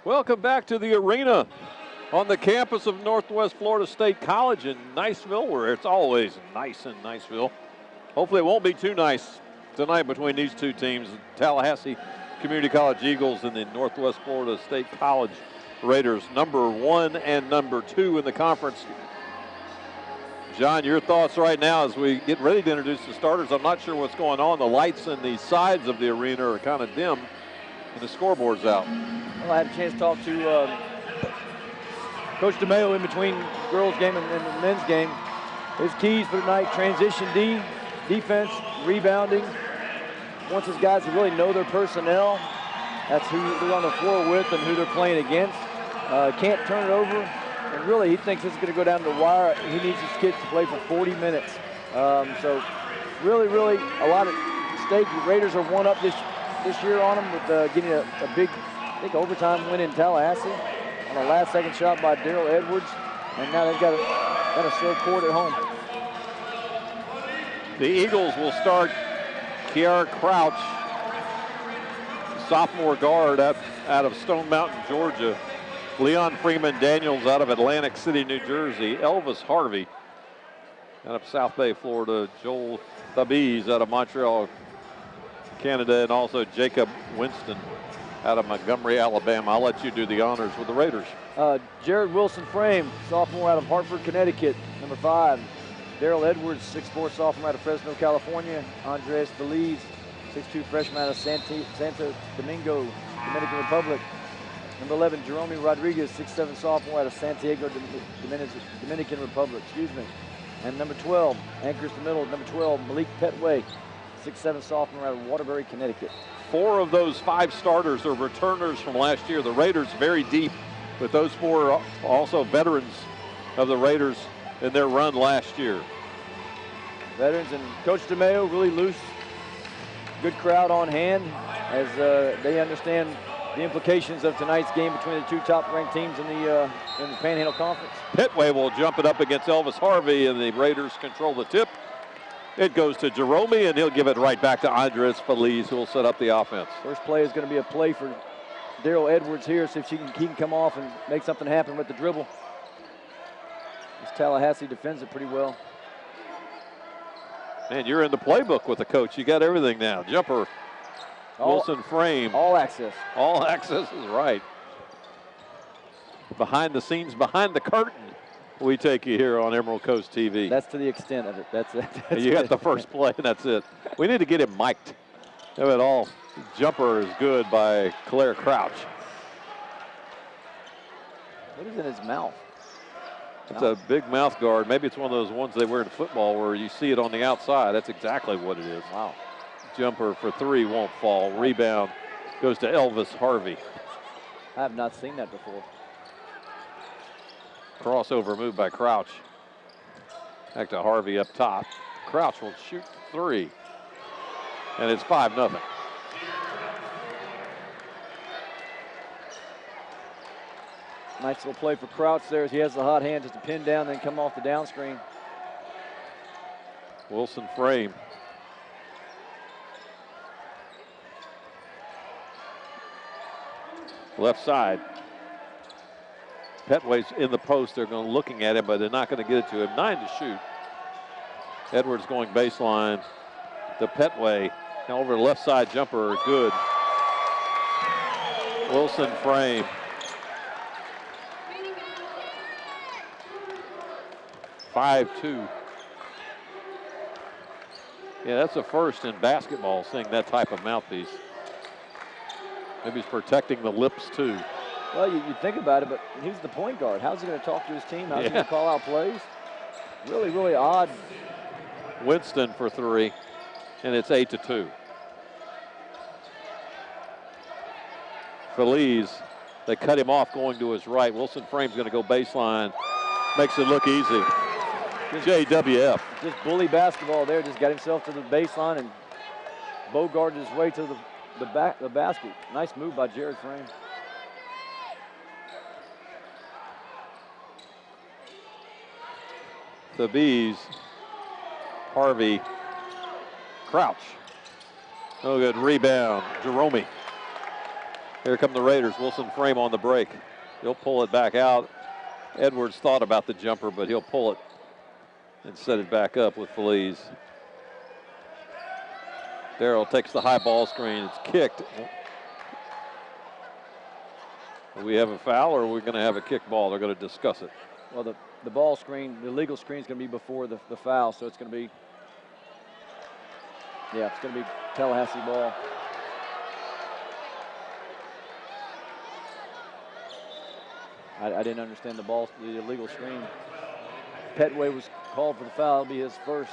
Welcome back to the arena on the campus of Northwest Florida State College in Niceville, where it's always nice in Niceville. Hopefully it won't be too nice tonight between these two teams, the Tallahassee Community College Eagles and the Northwest Florida State College Raiders, number 1 and number 2 in the conference. John, your thoughts right now as we get ready to introduce the starters. I'm not sure what's going on. The lights in the sides of the arena are kind of dim, and the scoreboard's out. Well, I had a chance to talk to Coach DeMayo in between the girls' game and the men's game. His keys for tonight: transition D, defense, rebounding. Wants his guys to really know their personnel. That's who they're on the floor with and who they're playing against. Can't turn it over. And really, he thinks it's going to go down to the wire. He needs his kids to play for 40 minutes. So really a lot at stake. The Raiders are one up this year on them with getting a big, I think, overtime win in Tallahassee on a last-second shot by Daryl Edwards. And now they've got a slow court at home. The Eagles will start Kiara Crouch, sophomore guard out of Stone Mountain, Georgia. Leon Freeman Daniels out of Atlantic City, New Jersey. Elvis Harvey out of South Bay, Florida. Joel Thabiz out of Montreal, Canada. And also Jacob Winston out of Montgomery, Alabama. I'll let you do the honors with the Raiders. Jared Wilson Frame, sophomore out of Hartford, Connecticut, number 5. Daryl Edwards, 6'4", sophomore out of Fresno, California. Andres Feliz, 6'2", freshman out of Santo Domingo, Dominican Republic. Number 11, Jerome Rodriguez, 6'7", sophomore out of Santiago, Dominican Republic, And number 12, anchors the middle, number 12, Malik Petway, 6'7", sophomore out of Waterbury, Connecticut. 4 of those 5 starters are returners from last year. The Raiders very deep, with those 4 also veterans of the Raiders in their run last year. Veterans and Coach DeMayo, really loose, good crowd on hand as they understand the implications of tonight's game between the 2 top-ranked teams in the Panhandle Conference. Petway will jump it up against Elvis Harvey, and the Raiders control the tip. It goes to Jerome, and he'll give it right back to Andres Feliz, who will set up the offense. First play is going to be a play for Daryl Edwards here, see if he can come off and make something happen with the dribble. This Tallahassee defends it pretty well. Man, you're in the playbook with the coach. You got everything now. Jumper. Wilson Frame. All access. All access is right. Behind the scenes, behind the curtain, we take you here on Emerald Coast TV. That's to the extent of it. That's you got the first play, and that's it. We need to get him mic'd. Have it all. Jumper is good by Claire Crouch. What is in his mouth? It's a big mouth guard. Maybe it's one of those ones they wear in football where you see it on the outside. That's exactly what it is. Wow. Jumper for 3 won't fall. Rebound goes to Elvis Harvey. I have not seen that before. Crossover move by Crouch. Back to Harvey up top. Crouch will shoot 3. And it's 5-0. Nice little play for Crouch there as he has the hot hand just to pin down, then come off the down screen. Wilson Frame. Left side. Petway's in the post. They're looking at him, but they're not going to get it to him. 9 to shoot. Edwards going baseline to Petway. Now over the left side jumper, good. Wilson Frame. (5-2). Yeah, that's a first in basketball, seeing that type of mouthpiece. Maybe he's protecting the lips, too. Well, you think about it, but he's the point guard. How's he going to talk to his team? How's he going to call out plays? Really odd. Winston for 3, and it's 8-2. Feliz, they cut him off going to his right. Wilson Frame's going to go baseline. Makes it look easy. JWF. Just bully basketball there. Just got himself to the baseline and bogarted his way to the basket. Nice move by Jared Frame. The Bees, Harvey, Crouch. No good rebound, Jerome. Here come the Raiders. Wilson Frame on the break. He'll pull it back out. Edwards thought about the jumper, but he'll pull it and set it back up with Feliz. Darrell takes the high ball screen. It's kicked. Do we have a foul, or are we going to have a kick ball? They're going to discuss it. Well, the ball screen, the legal screen is going to be before the foul, so it's going to be, yeah, it's going to be Tallahassee ball. I didn't understand the illegal screen. Petway was called for the foul. It'll be his first.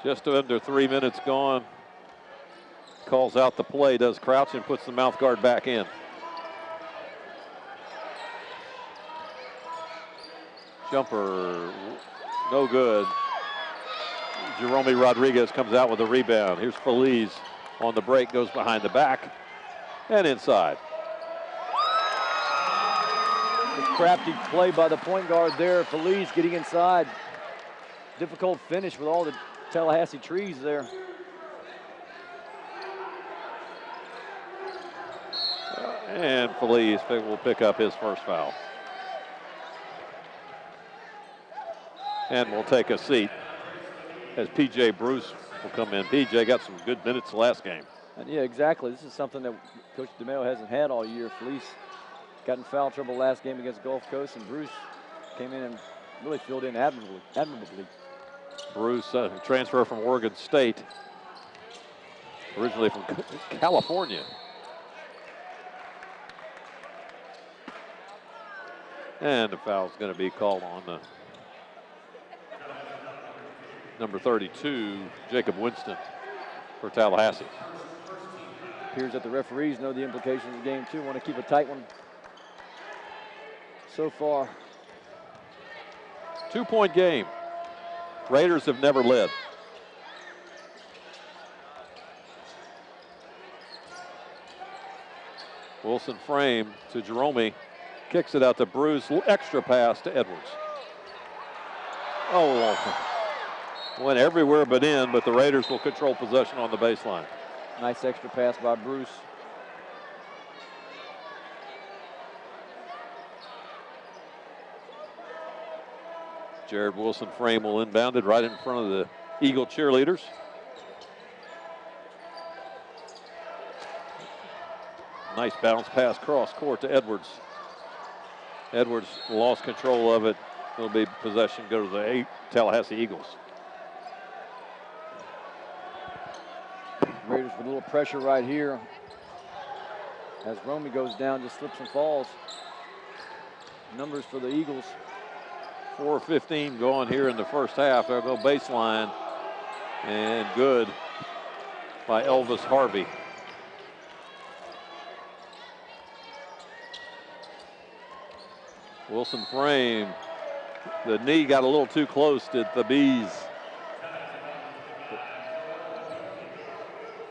Just under 3 minutes gone. Calls out the play, does Crouch, and puts the mouth guard back in. Jumper, no good. Jerome Rodriguez comes out with a rebound. Here's Feliz on the break, goes behind the back and inside. The crafty play by the point guard there. Feliz getting inside. Difficult finish with all the Tallahassee trees there. And Feliz will pick up his first foul. And we'll take a seat as P.J. Bruce will come in. P.J. got some good minutes last game. And yeah, exactly. This is something that Coach DeMeo hasn't had all year. Feliz got in foul trouble last game against Gulf Coast, and Bruce came in and really filled in admirably. Bruce, transfer from Oregon State, originally from California. And the foul's going to be called on the number 32, Jacob Winston, for Tallahassee. Appears that the referees know the implications of game two. Want to keep a tight one so far. 2-point game. Raiders have never led. Wilson Frame to Jerome. Kicks it out to Bruce. Extra pass to Edwards. Oh, went everywhere but in, but the Raiders will control possession on the baseline. Nice extra pass by Bruce. Jared Wilson Frame will inbound it right in front of the Eagle cheerleaders. Nice bounce pass cross court to Edwards. Edwards lost control of it. It'll be possession, go to the Tallahassee Eagles. Raiders with a little pressure right here. As Romy goes down, just slips and falls. Numbers for the Eagles. 4:15 going here in the first half. They'll go baseline. And good by Elvis Harvey. Wilson Frame. The knee got a little too close to the Bees.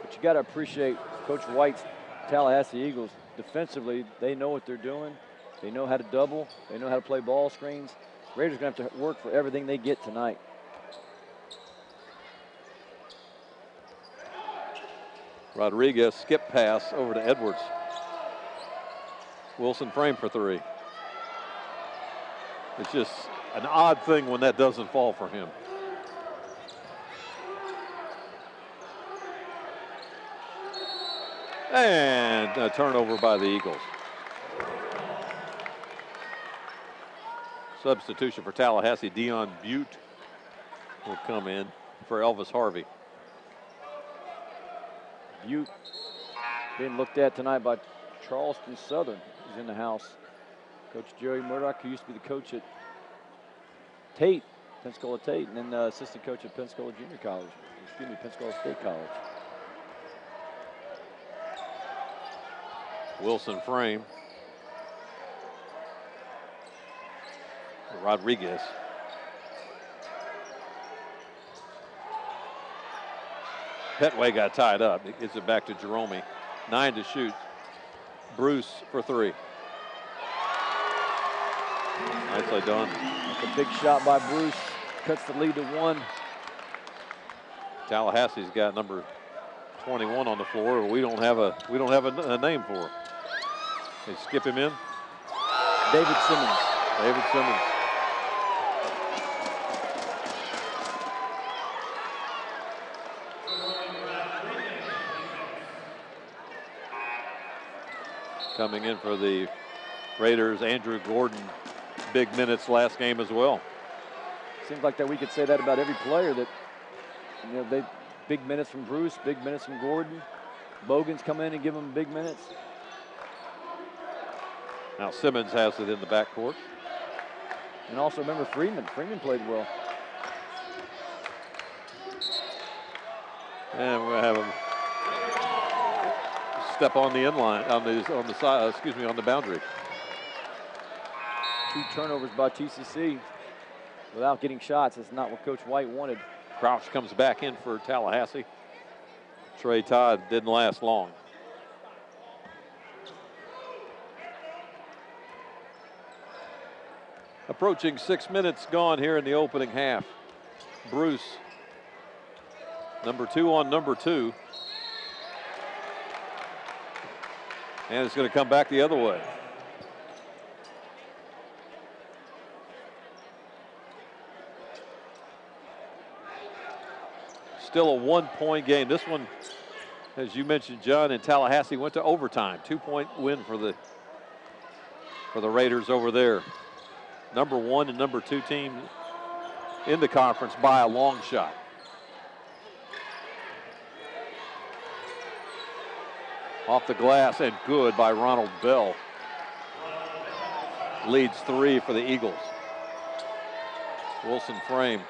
But you got to appreciate Coach White's Tallahassee Eagles. Defensively, they know what they're doing. They know how to double. They know how to play ball screens. Raiders are going to have to work for everything they get tonight. Rodriguez skip pass over to Edwards. Wilson Frame for three. It's just an odd thing when that doesn't fall for him. And a turnover by the Eagles. Substitution for Tallahassee, Dion Butte will come in for Elvis Harvey. Butte being looked at tonight by Charleston Southern. He's in the house. Coach Jerry Murdoch, who used to be the coach at Tate, Pensacola Tate, and then assistant coach at Pensacola Junior College. Pensacola State College. Wilson Frame. Rodriguez. Petway got tied up. It gets it back to Jerome. 9 to shoot. Bruce for three. Nicely done. That's a big shot by Bruce. Cuts the lead to 1. Tallahassee's got number 21 on the floor. We don't have a name for him. They skip him in. David Simmons. David Simmons. Coming in for the Raiders, Andrew Gordon, big minutes last game as well. Seems like that we could say that about every player, that they big minutes from Bruce, big minutes from Gordon. Bogan's come in and give them big minutes. Now Simmons has it in the backcourt. And also remember Freeman. Freeman played well. And we'll have him step on the inline, on the side, on the boundary. 2 turnovers by TCC without getting shots. That's not what Coach White wanted. Crouch comes back in for Tallahassee. Trey Todd didn't last long. Approaching 6 minutes gone here in the opening half. Bruce, number 2 on number 2. And it's going to come back the other way. Still a 1-point game. This one, as you mentioned, John, in Tallahassee went to overtime. 2-point win for the Raiders over there. Number 1 and number 2 team in the conference by a long shot. Off the glass and good by Ronald Bell. Leads 3 for the Eagles. Wilson Frame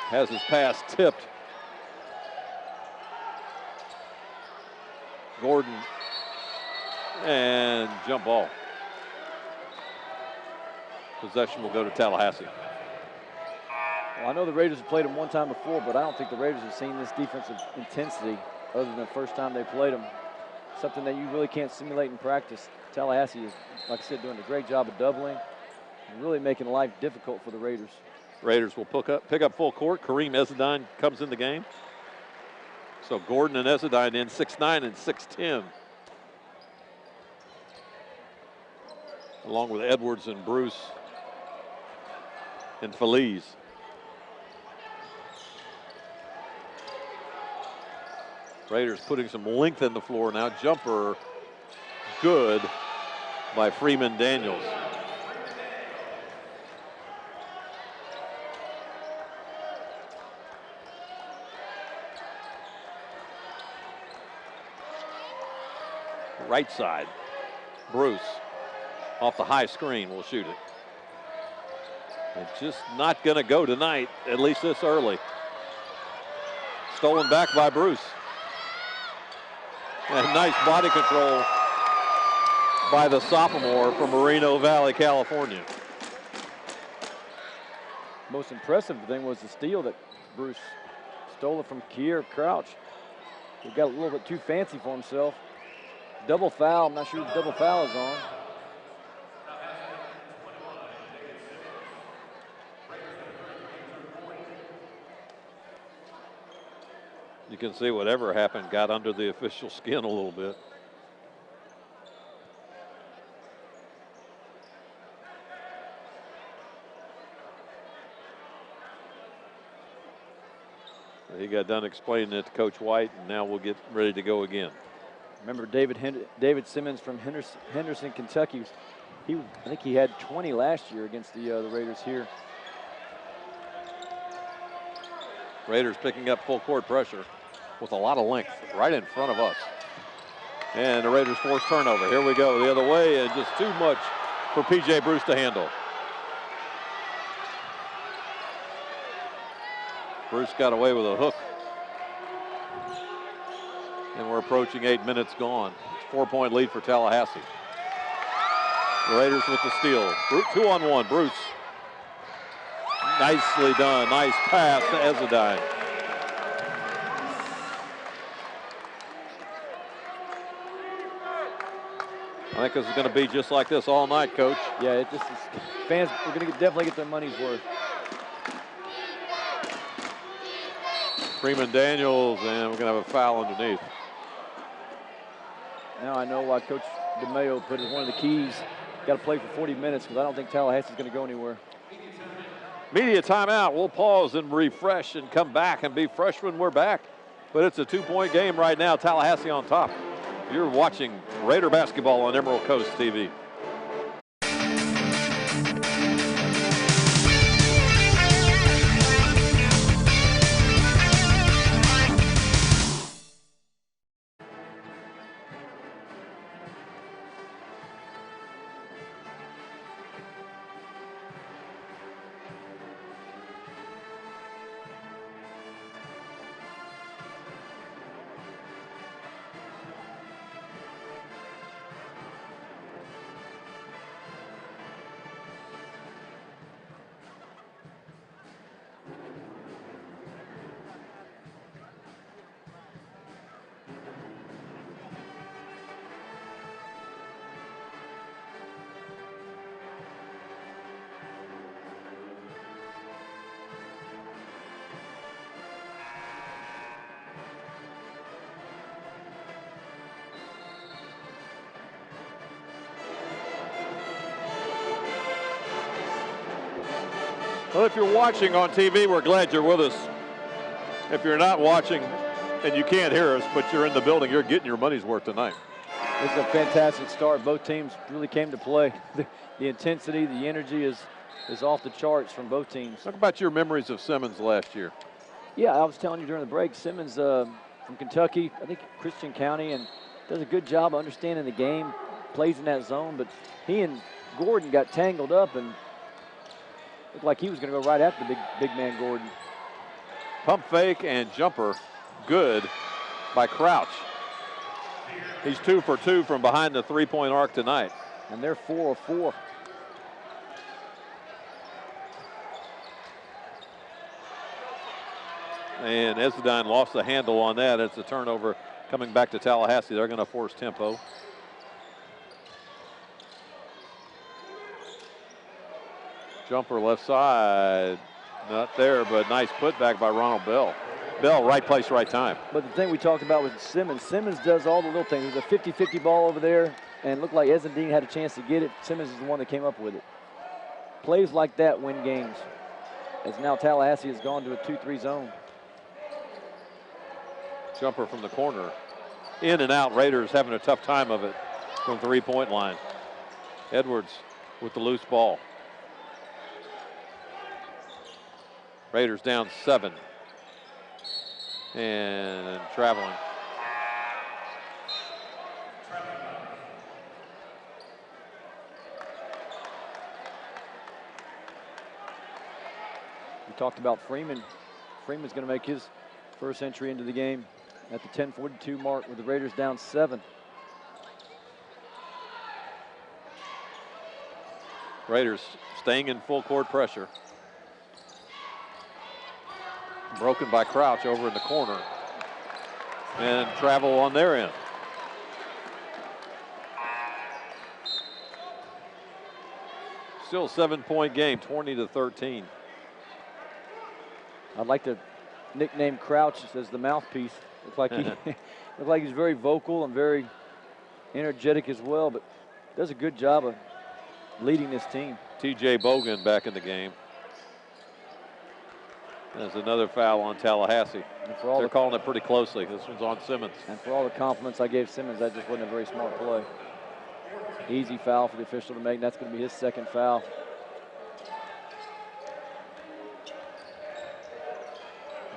has his pass tipped. Gordon and jump ball. Possession will go to Tallahassee. Well, I know the Raiders have played them one time before, but I don't think the Raiders have seen this defensive intensity other than the first time they played them. Something that you really can't simulate in practice. Tallahassee is, like I said, doing a great job of doubling and really making life difficult for the Raiders. Raiders will pick up full court. Kareem Ezzedine comes in the game. So Gordon and Ezzedine in 6'9" and 6'10". Along with Edwards and Bruce and Feliz. Raiders putting some length in the floor now. Jumper good by Freeman Daniels. Right side, Bruce off the high screen will shoot it. It's just not going to go tonight, at least this early. Stolen back by Bruce. And nice body control by the sophomore from Moreno Valley, California. Most impressive thing was the steal that Bruce stole it from Kier Crouch. He got a little bit too fancy for himself. Double foul, I'm not sure who the double foul is on. You can see whatever happened got under the official skin a little bit. He got done explaining it to Coach White, and now we'll get ready to go again. Remember David Simmons from Henderson, Kentucky. I think he had 20 last year against the Raiders here. Raiders picking up full court pressure with a lot of length right in front of us. And the Raiders force turnover. Here we go the other way, and just too much for P.J. Bruce to handle. Bruce got away with a hook. And we're approaching 8 minutes gone. It's 4-point lead for Tallahassee. The Raiders with the steal. 2-on-1, Bruce. Nicely done, nice pass to Ezzedine. I think this is going to be just like this all night, Coach. Yeah, it just is, fans are going to definitely get their money's worth. Freeman Daniels, and we're going to have a foul underneath. Now I know why Coach DeMayo put it as one of the keys. Got to play for 40 minutes because I don't think Tallahassee's going to go anywhere. Media timeout. We'll pause and refresh and come back and be fresh when we're back. But it's a 2-point game right now. Tallahassee on top. You're watching Raider basketball on Emerald Coast TV. Well, if you're watching on TV, we're glad you're with us. If you're not watching and you can't hear us, but you're in the building, you're getting your money's worth tonight. This is a fantastic start. Both teams really came to play. The intensity, the energy is off the charts from both teams. Talk about your memories of Simmons last year. Yeah, I was telling you during the break, Simmons from Kentucky, I think Christian County, and does a good job of understanding the game, plays in that zone, but he and Gordon got tangled up and looked like he was going to go right after the big man Gordon. Pump fake and jumper, good by Crouch. He's 2 for 2 from behind the three-point arc tonight. And they're 4 of 4. And Ezedine lost the handle on that. It's a turnover coming back to Tallahassee. They're going to force tempo. Jumper left side, not there, but nice putback by Ronald Bell. Bell, right place, right time. But the thing we talked about was Simmons. Simmons does all the little things. There's a 50-50 ball over there, and it looked like Ezedine had a chance to get it. Simmons is the one that came up with it. Plays like that win games, as now Tallahassee has gone to a 2-3 zone. Jumper from the corner. In and out, Raiders having a tough time of it from three-point line. Edwards with the loose ball. Raiders down 7. And traveling. We talked about Freeman. Freeman's going to make his first entry into the game at the 10:42 mark with the Raiders down 7. Raiders staying in full court pressure. Broken by Crouch over in the corner. And travel on their end. Still a 7-point game, 20-13. I'd like to nickname Crouch as the mouthpiece. Looked like looked like he's very vocal and very energetic as well, but does a good job of leading this team. TJ Bogan back in the game. There's another foul on Tallahassee. They're calling it pretty closely. This one's on Simmons. And for all the compliments I gave Simmons, that just wasn't a very smart play. Easy foul for the official to make. That's going to be his second foul.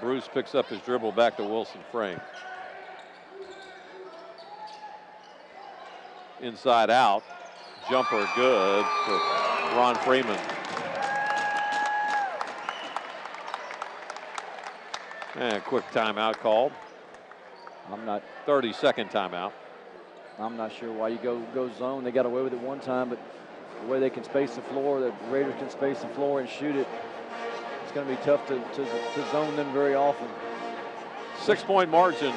Bruce picks up his dribble back to Wilson Frame. Inside out. Jumper good for Ron Freeman. And quick timeout called. 30-second timeout. I'm not sure why you go zone. They got away with it one time, but the way they can space the floor, the Raiders can space the floor and shoot it, it's going to be tough to zone them very often. 6-point margin,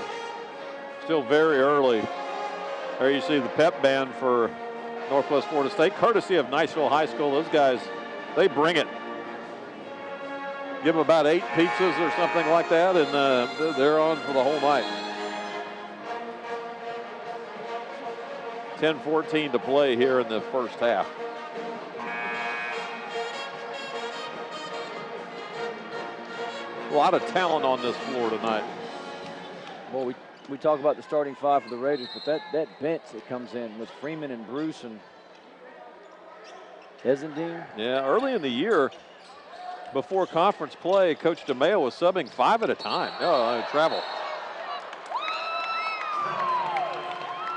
still very early. There you see the pep band for Northwest Florida State, courtesy of Niceville High School. Those guys, they bring it. give them about 8 pizzas or something like that, and they're on for the whole night. 10-14 to play here in the first half. A lot of talent on this floor tonight. Well, we talk about the starting 5 for the Raiders, but that bench that comes in with Freeman and Bruce and Essendine. Yeah, early in the year, before conference play, Coach DeMeo was subbing 5 at a time. Travel.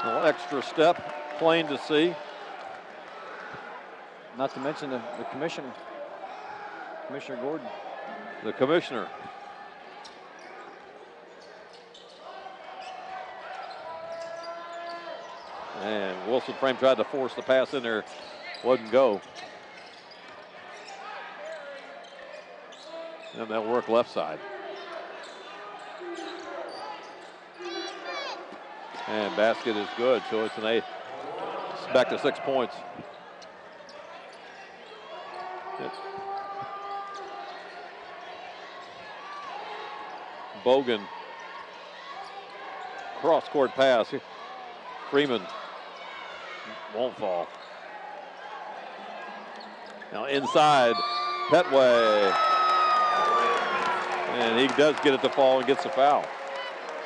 A little extra step, plain to see. Not to mention the commissioner, Commissioner Gordon. The commissioner. And Wilson Frame tried to force the pass in there. Wouldn't go. And they'll work left side. And basket is good, so it's an 8. It's back to 6 points. Bogan. Cross-court pass. Freeman won't fall. Now inside, Petway. And he does get it to fall and gets the foul.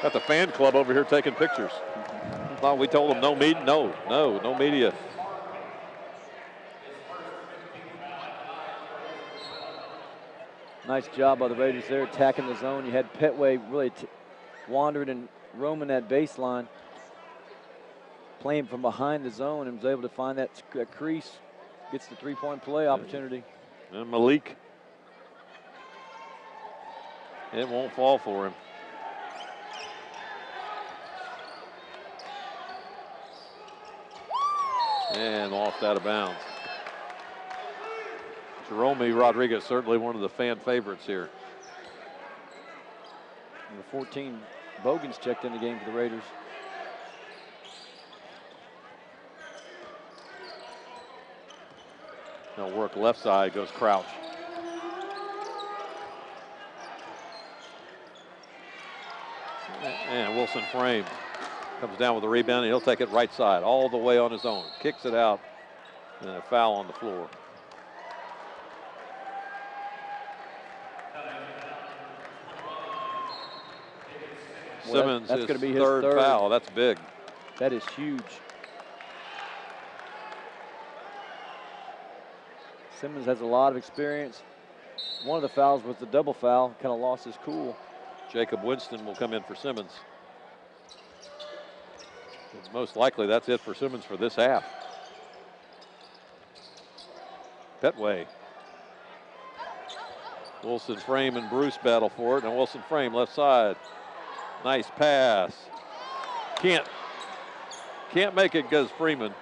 Got the fan club over here taking pictures. Thought we told them no media. Nice job by the Raiders there, attacking the zone. You had Petway really wandering and roaming that baseline, playing from behind the zone, and was able to find that crease, gets the three-point play opportunity. And Malik. It won't fall for him. And lost out of bounds. Jerome Rodriguez, certainly one of the fan favorites here. Number 14, Bogan's checked in the game for the Raiders. They'll work left side, goes Crouch. And Wilson Frame comes down with the rebound, and he'll take it right side all the way on his own. Kicks it out, and a foul on the floor. Simmons that's is going to be his third foul. That's big. That is huge. Simmons has a lot of experience. One of the fouls was the double foul. Kind of lost his cool. Jacob Winston will come in for Simmons. And most likely that's it for Simmons for this half. Petway. Wilson Frame and Bruce battle for it. And Wilson Frame left side. Nice pass. Can't make it because Freeman.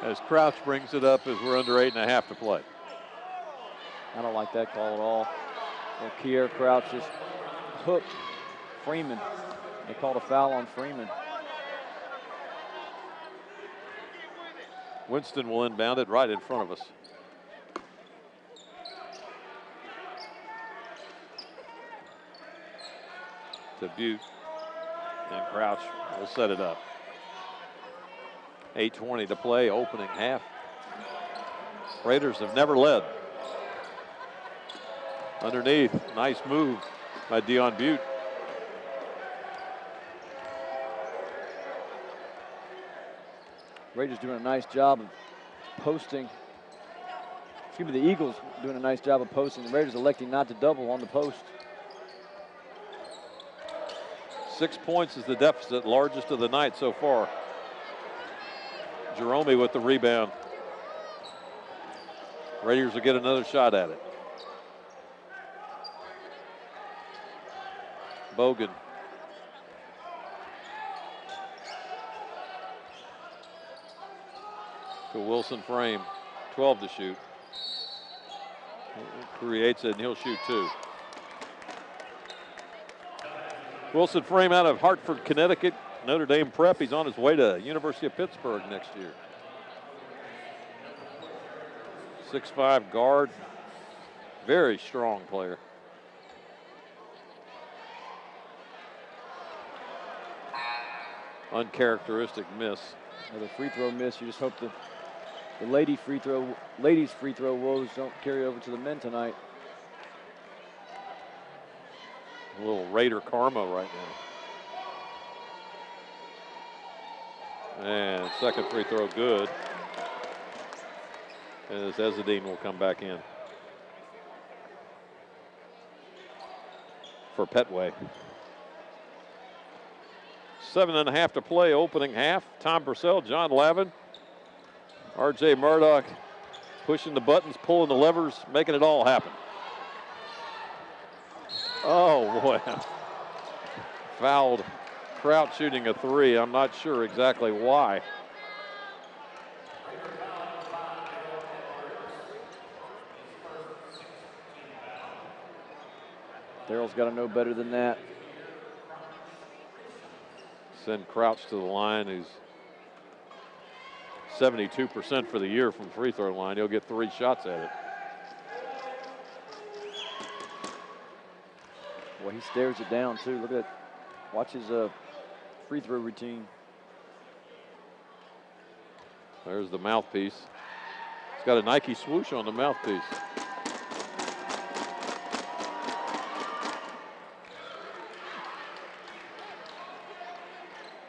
As Crouch brings it up as we're under 8.5 to play. I don't like that call at all. Well, Kier Crouch just hooked Freeman. They called a foul on Freeman. Winston will inbound it right in front of us. To Butte, and Crouch will set it up. 8:20 to play, opening half. Raiders have never led. Underneath, nice move by Dion Butte. Raiders doing a nice job of posting. Excuse me, the Eagles doing a nice job of posting. The Raiders electing not to double on the post. 6 points is the deficit, largest of the night so far. Jerome with the rebound. Raiders will get another shot at it. Bogan. To Wilson Frame, 12 to shoot. Creates it, and he'll shoot 2. Wilson Frame out of Hartford, Connecticut, Notre Dame prep. He's on his way to University of Pittsburgh next year. 6'5" guard. Very strong player. Uncharacteristic miss. Another free throw miss. You just hope the ladies' free throw woes don't carry over to the men tonight. A little Raider karma right now. And second free throw good. As Ezzedine will come back in for Petway. 7.5 to play, opening half. Tom Purcell, John Lavin, R.J. Murdoch pushing the buttons, pulling the levers, making it all happen. Oh, boy. Fouled. Crouch shooting a three. I'm not sure exactly why. Daryl's got to know better than that. Send Crouch to the line. He's 72% for the year from free throw line. He'll get 3 shots at it. Well, he stares it down too. Look at that. Watch his free throw routine. There's the mouthpiece. It's got a Nike swoosh on the mouthpiece.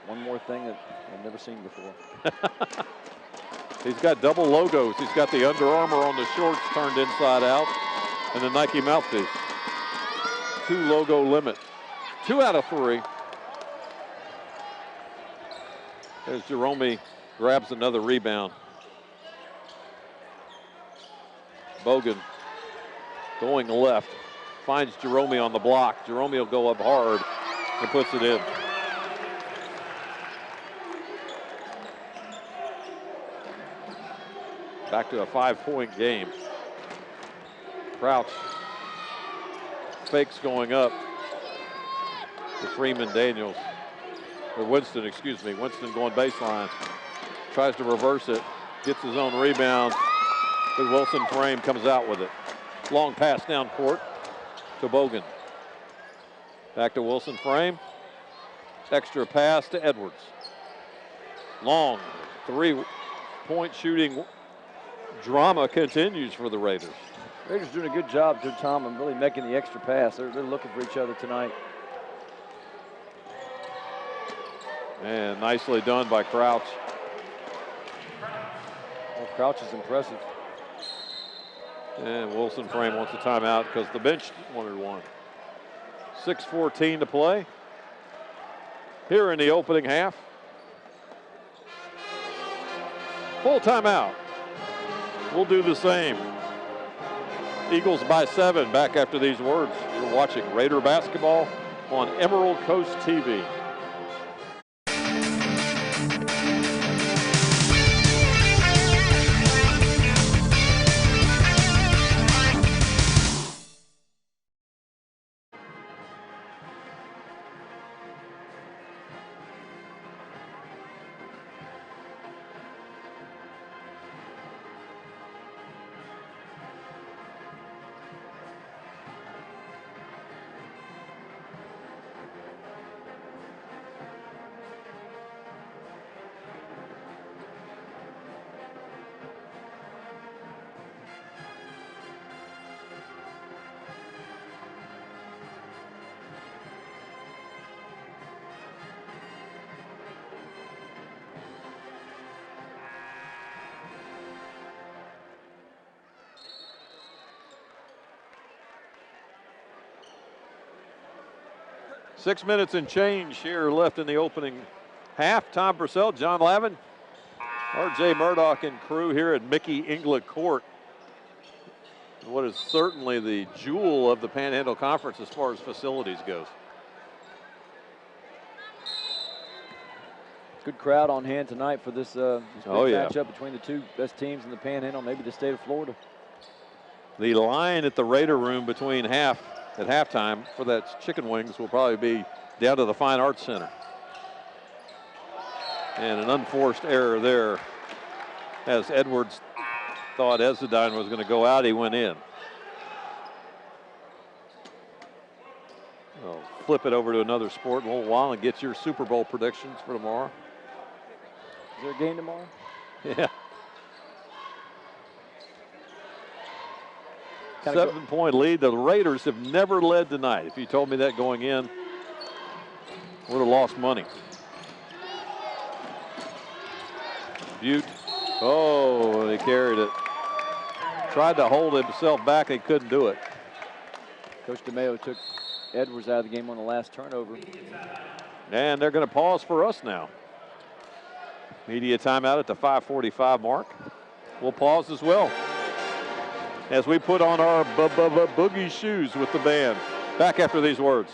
One more thing that I've never seen before. He's got double logos. He's got the Under Armour on the shorts turned inside out and the Nike mouthpiece. 2 logo limit. 2 out of 3. There's Jerome, grabs another rebound. Bogan going left, finds Jerome on the block. Jerome will go up hard and puts it in. Back to a 5-point game. Crouch fakes going up to Freeman Daniels. Or Winston, excuse me. Winston going baseline. Tries to reverse it. Gets his own rebound. The Wilson Frame comes out with it. Long pass down court to Bogan. Back to Wilson Frame. Extra pass to Edwards. Long 3-point shooting drama continues for the Raiders. Raiders doing a good job to Tom and really making the extra pass. They're looking for each other tonight. And nicely done by Crouch. Well, Crouch is impressive. And Wilson Frame wants a timeout because the bench wanted one. 6:14 to play here in the opening half. Full timeout. We'll do the same. Eagles by 7 back after these words. You're watching Raider basketball on Emerald Coast TV. Six minutes and change here left in the opening half. Tom Purcell, John Lavin, R.J. Murdoch and crew here at Mickey Inglet Court. What is certainly the jewel of the Panhandle Conference as far as facilities goes. Good crowd on hand tonight for this big yeah. matchup between the two best teams in the Panhandle, maybe the state of Florida. The line at the Raider room between at halftime for that chicken wings will probably be down to the Fine Arts Center. And an unforced error there as Edwards thought Ezedine was going to go out. He went in. I'll flip it over to another sport in a little while and get your Super Bowl predictions for tomorrow. Is there a game tomorrow? Yeah. 7-point lead. The Raiders have never led tonight. If you told me that going in, would have lost money. Butte. Oh, he carried it. Tried to hold himself back. He couldn't do it. Coach DeMayo took Edwards out of the game on the last turnover. And they're going to pause for us now. Media timeout at the 5:45 mark. We'll pause as well as we put on our boogie shoes with the band. Back after these words.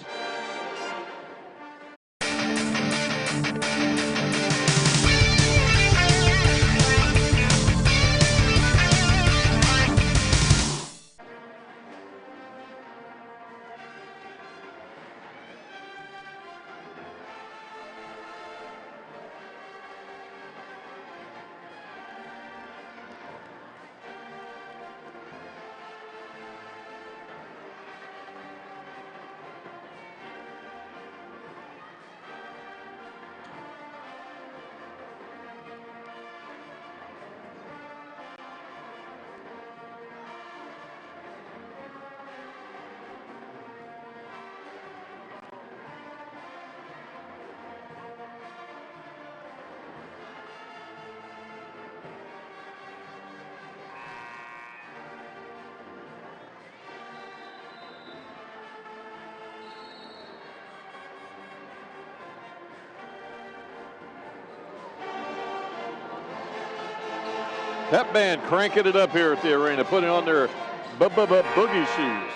That band cranking it up here at the arena, putting on their boogie shoes.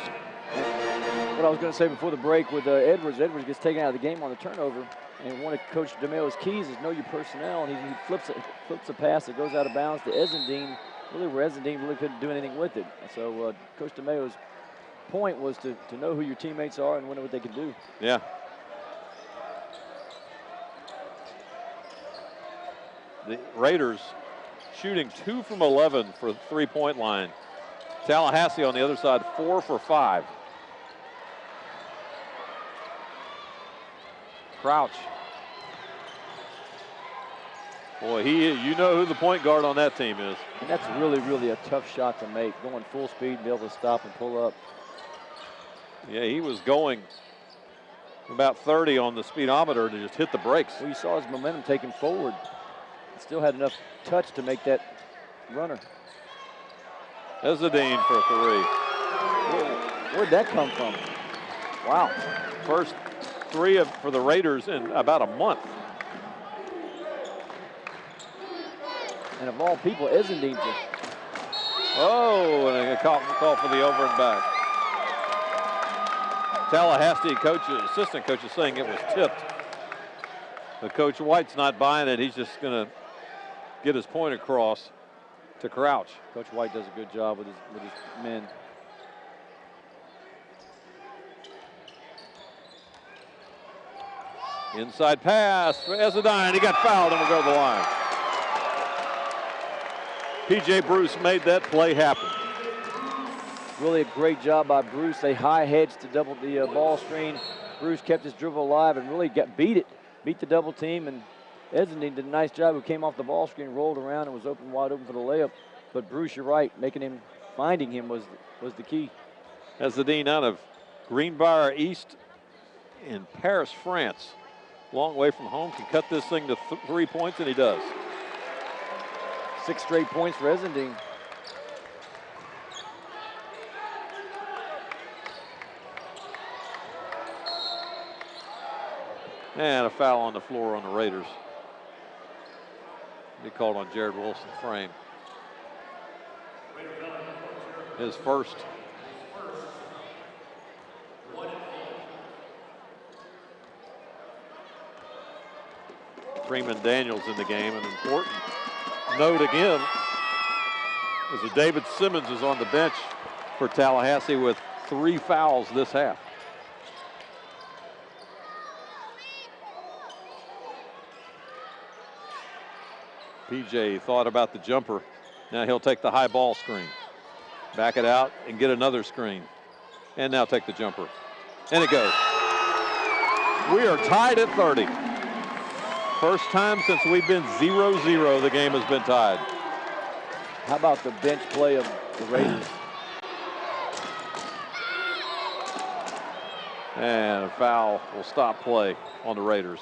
What I was going to say before the break with Edwards gets taken out of the game on the turnover, and one of Coach DeMayo's keys is know your personnel, and he flips a pass that goes out of bounds to Ezendine, really where Ezendine really couldn't do anything with it. So Coach DeMayo's point was to know who your teammates are and know what they can do. Yeah. The Raiders shooting 2 from 11 for the three-point line. Tallahassee on the other side, 4 for 5. Crouch. Boy, you know who the point guard on that team is. And that's really, really a tough shot to make, going full speed and be able to stop and pull up. Yeah, he was going about 30 on the speedometer to just hit the brakes. Well, you saw his momentum taking forward. Still had enough touch to make that runner. Ezedine for 3. Where'd that come from? Wow. First 3 for the Raiders in about a month. And of all people, Ezendine. Oh, and a call for the over and back. Tallahassee assistant coach is saying it was tipped. But Coach White's not buying it. He's just going to get his point across to Crouch. Coach White does a good job with his men. Inside pass for Ezedine. He got fouled and will go to the line. P.J. Bruce made that play happen. Really a great job by Bruce. They high hedged to double the ball screen. Bruce kept his dribble alive and really beat the double team, and Ezendine did a nice job. Who came off the ball screen, rolled around, and was wide open for the layup. But Bruce, you're right, finding him was the key. Ezedine out of Greenbrier East in Paris, France. Long way from home, can cut this thing to 3 points, and he does. 6 straight points for Ezendine. And a foul on the floor on the Raiders. He called on Jared Wilson frame. His first. Freeman Daniels in the game. An important note again is that David Simmons is on the bench for Tallahassee with 3 fouls this half. PJ thought about the jumper Now he'll take the high ball screen. Back it out and get another screen. And now take the jumper. And it goes. We are tied at 30. First time since we've been 0-0 the game has been tied. How about the bench play of the Raiders? And a foul will stop play on the Raiders.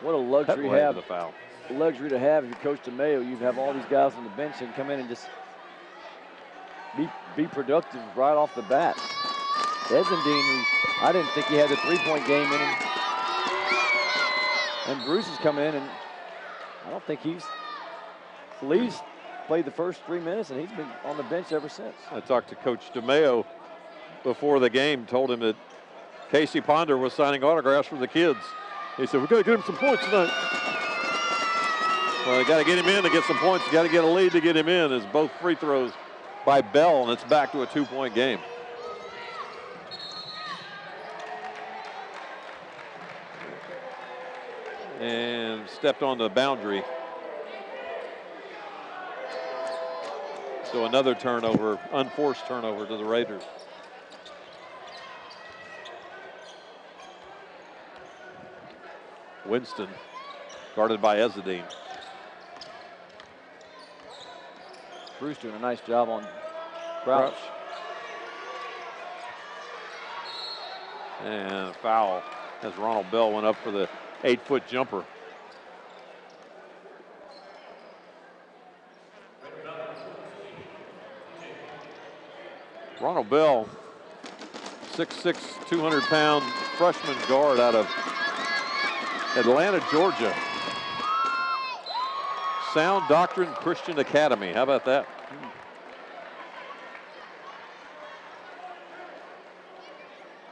What a luxury Head have. the foul. Luxury to have if you're Coach DeMayo. You have all these guys on the bench and come in and just be productive right off the bat. Ezendine, who I didn't think he had the three-point game in him. And Bruce has come in, and I don't think Feliz played the first 3 minutes, and he's been on the bench ever since. I talked to Coach DeMayo before the game, told him that Casey Ponder was signing autographs for the kids. He said, we've got to get him some points tonight. Well, they got to get him in to get some points. You got to get a lead to get him in. As both free throws by Bell, and it's back to a 2-point game. And stepped on the boundary. So another turnover, unforced turnover to the Raiders. Winston, guarded by Ezedine. Bruce doing a nice job on Crouch. And a foul as Ronald Bell went up for the 8-foot jumper. Ronald Bell, 6'6", 200-pound freshman guard out of Atlanta, Georgia. Sound Doctrine Christian Academy. How about that?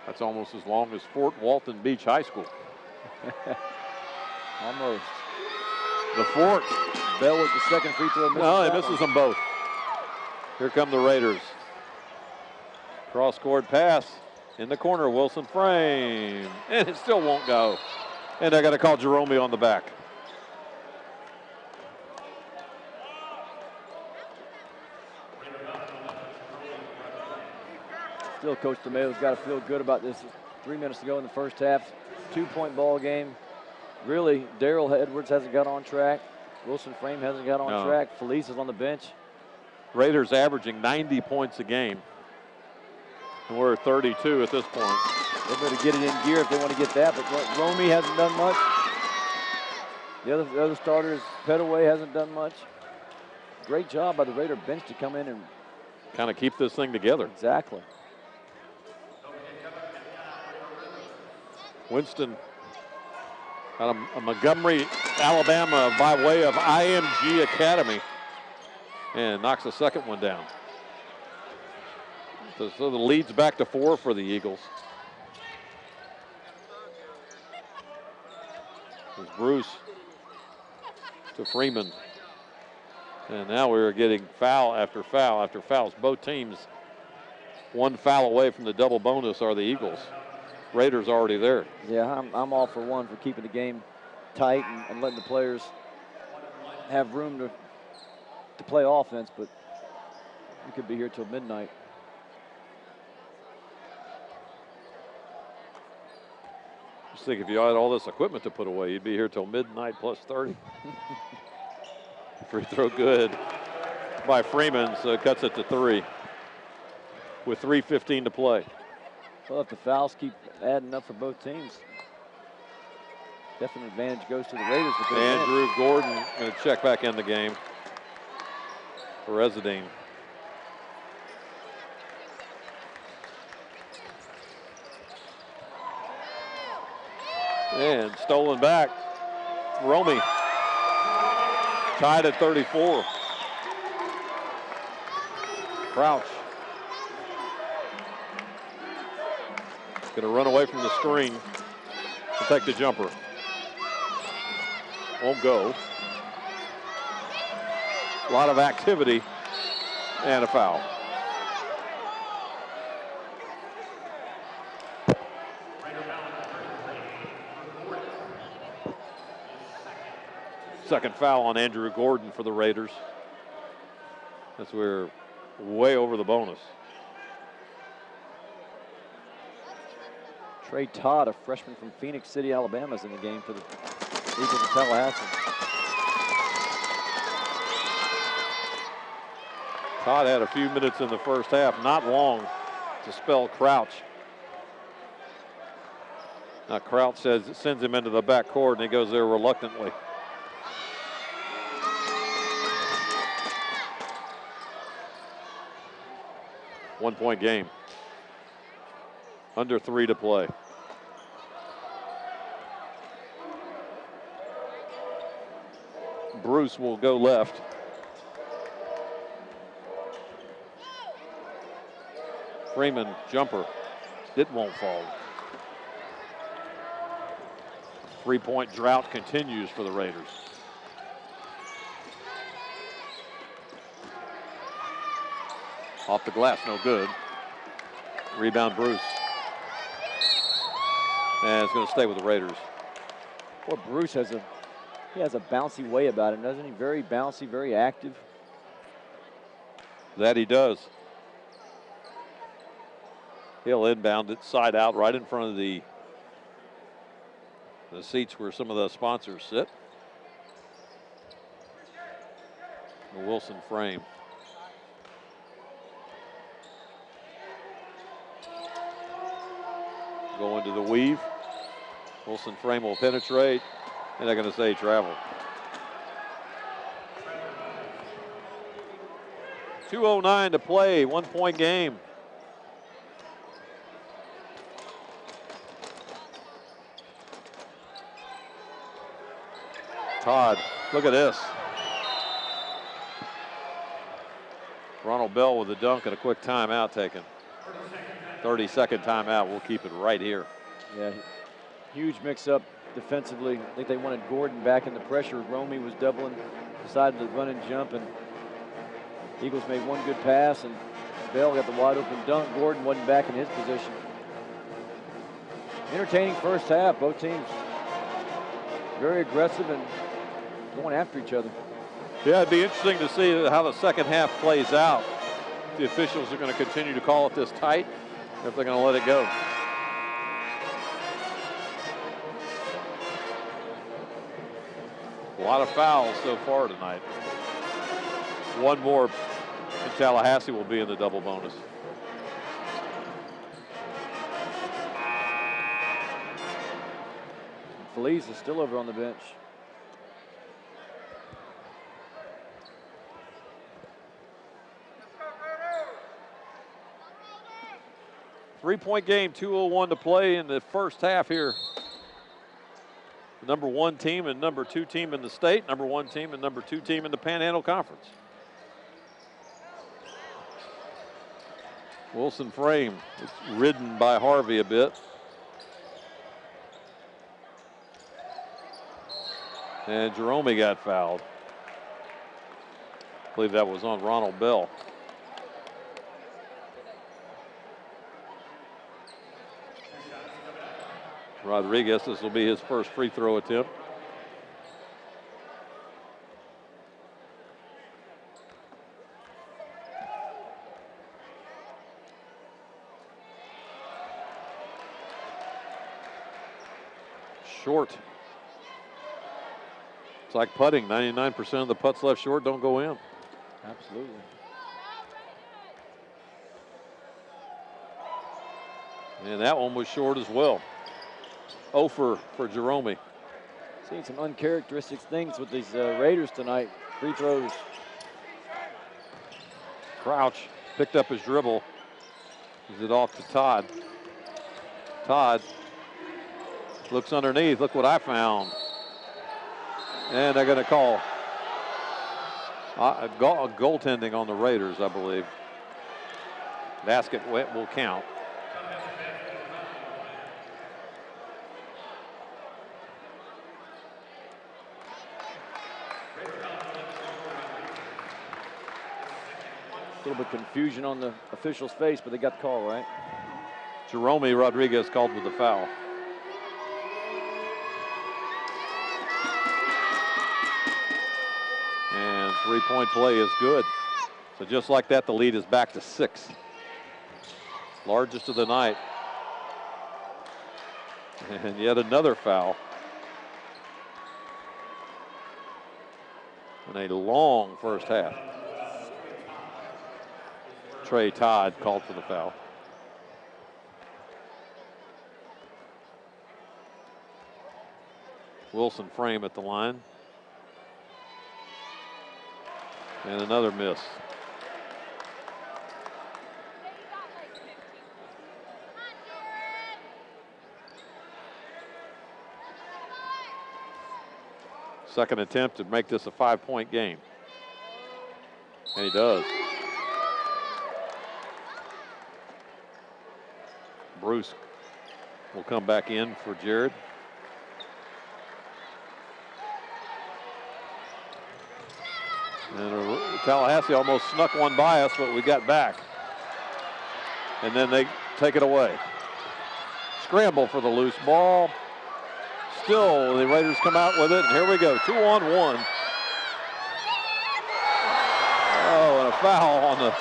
That's almost as long as Fort Walton Beach High School. Almost. The Fort. Bell with the second free throw. No, he misses them both. Here come the Raiders. Cross-court pass in the corner. Wilson frame. And it still won't go. And I got to call Jerome on the back. Still, Coach DeMayo's got to feel good about this. 3 minutes to go in the first half. 2-point ball game. Really, Daryl Edwards hasn't got on track. Wilson Frame hasn't got on track. Felice is on the bench. Raiders averaging 90 points a game. And we're at 32 at this point. They better get it in gear if they want to get that. But Romy hasn't done much. The other starters, Petaway hasn't done much. Great job by the Raider bench to come in and kind of keep this thing together. Exactly. Winston out of Montgomery, Alabama, by way of IMG Academy, and knocks the second one down. So the lead's back to 4 for the Eagles. There's Bruce to Freeman. And now we're getting foul after foul after fouls. Both teams one foul away from the double bonus are the Eagles. Raiders already there. Yeah, I'm all for one for keeping the game tight and letting the players have room to play offense, but we could be here till midnight. Just think if you had all this equipment to put away, you'd be here till midnight plus 30. Free throw good by Freeman, so it cuts it to 3 with 3:15 to play. Well, if the fouls keep adding up for both teams, definite advantage goes to the Raiders. Andrew Gordon going to check back in the game for Ezedine. And stolen back. Romy tied at 34. Crouch going to run away from the screen to take the jumper. Won't go. A lot of activity and a foul. Second foul on Andrew Gordon for the Raiders. That's we're way over the bonus. Trey Todd, a freshman from Phoenix City, Alabama, is in the game for the Eagles of Tallahassee. Todd had a few minutes in the first half, not long to spell Crouch. Now Crouch sends him into the back court, and he goes there reluctantly. One-point game. Under 3 to play. Bruce will go left. Freeman, jumper. It won't fall. 3-point drought continues for the Raiders. Off the glass, no good. Rebound, Bruce. And it's going to stay with the Raiders. Boy, Bruce has a bouncy way about him, doesn't he? Very bouncy, very active. That he does. He'll inbound it side out right in front of the seats where some of the sponsors sit. The Wilson frame. Go into the weave. Wilson frame will penetrate, and they're going to say travel. 2:09 to play, 1-point game. Todd, look at this. Ronald Bell with a dunk and a quick timeout taken. 30-second timeout. We'll keep it right here. Yeah, huge mix-up defensively. I think they wanted Gordon back in the pressure. Romy was doubling, decided to run and jump, and Eagles made one good pass, and Bell got the wide open dunk. Gordon wasn't back in his position. Entertaining first half. Both teams very aggressive and going after each other. Yeah, it'd be interesting to see how the second half plays out. The officials are going to continue to call it this tight, or if they're going to let it go. A lot of fouls so far tonight. One more in Tallahassee will be in the double bonus. Feliz is still over on the bench. Three-point game, 2:01 to play in the first half here. The number 1 team and number 2 team in the state, number 1 team and number 2 team in the Panhandle Conference. Wilson frame, it's ridden by Harvey a bit. And Jerome got fouled. I believe that was on Ronald Bell. Rodriguez, this will be his first free throw attempt. Short. It's like putting. 99% of the putts left short don't go in. Absolutely. And that one was short as well. 0 for Jerome. Seeing some uncharacteristic things with these Raiders tonight. Free throws. Crouch picked up his dribble. Gives it off to Todd. Todd looks underneath. Look what I found. And they're going to call goaltending on the Raiders, I believe. Basket will count. A little bit of confusion on the official's face, but they got the call, right? Jerome Rodriguez called with the foul. Three-point play is good. So just like that, the lead is back to 6. Largest of the night. And yet another foul. And a long first half. Trey Todd called for the foul. Wilson Frame at the line. And another miss. Second attempt to make this a 5-point game. And he does. Bruce will come back in for Jared. And Tallahassee almost snuck one by us, but we got back. And then they take it away. Scramble for the loose ball. Still, the Raiders come out with it, and here we go, 2-on-1. Oh, and a foul on the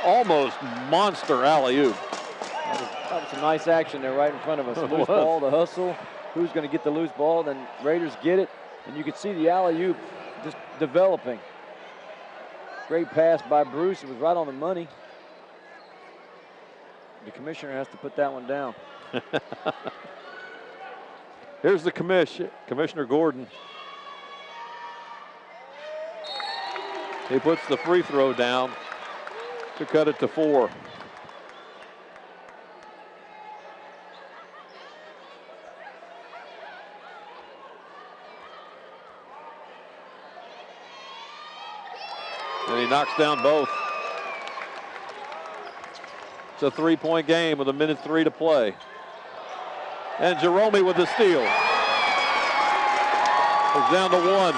almost monster alley-oop. That was some nice action there right in front of us. Loose ball, the hustle. Who's going to get the loose ball? Then Raiders get it, and you can see the alley-oop just developing. Great pass by Bruce. It was right on the money. The commissioner has to put that one down. Here's the Commissioner Gordon. He puts the free throw down to cut it to 4. And he knocks down both. It's a 3-point game with 1:03 to play. And Jerome with the steal. It's down to 1.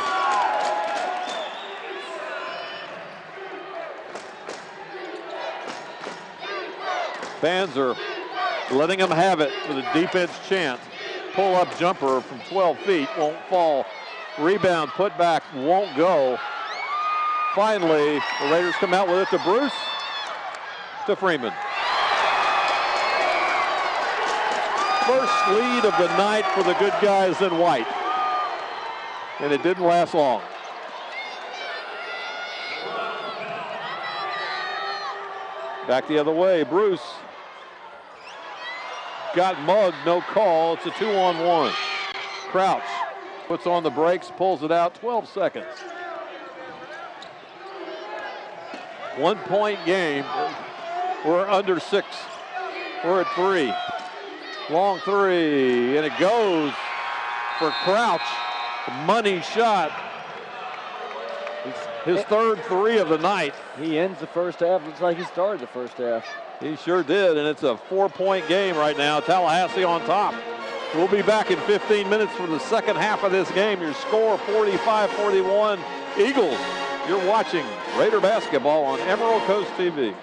Fans are letting them have it with a defense chant. Pull-up jumper from 12 feet, won't fall. Rebound, put back, won't go. Finally, the Raiders come out with it to Bruce, to Freeman. First lead of the night for the good guys in white. And it didn't last long. Back the other way, Bruce. Got mugged, no call. It's a 2-on-1. Crouch puts on the brakes, pulls it out, 12 seconds. 1-point game. We're under 6. We're at 3. Long 3, and it goes for Crouch. Money shot. His third 3 of the night. He ends the first half. Looks like he started the first half. He sure did, and it's a 4-point game right now. Tallahassee on top. We'll be back in 15 minutes for the second half of this game. Your score 45-41. Eagles, you're watching Raider basketball on Emerald Coast TV.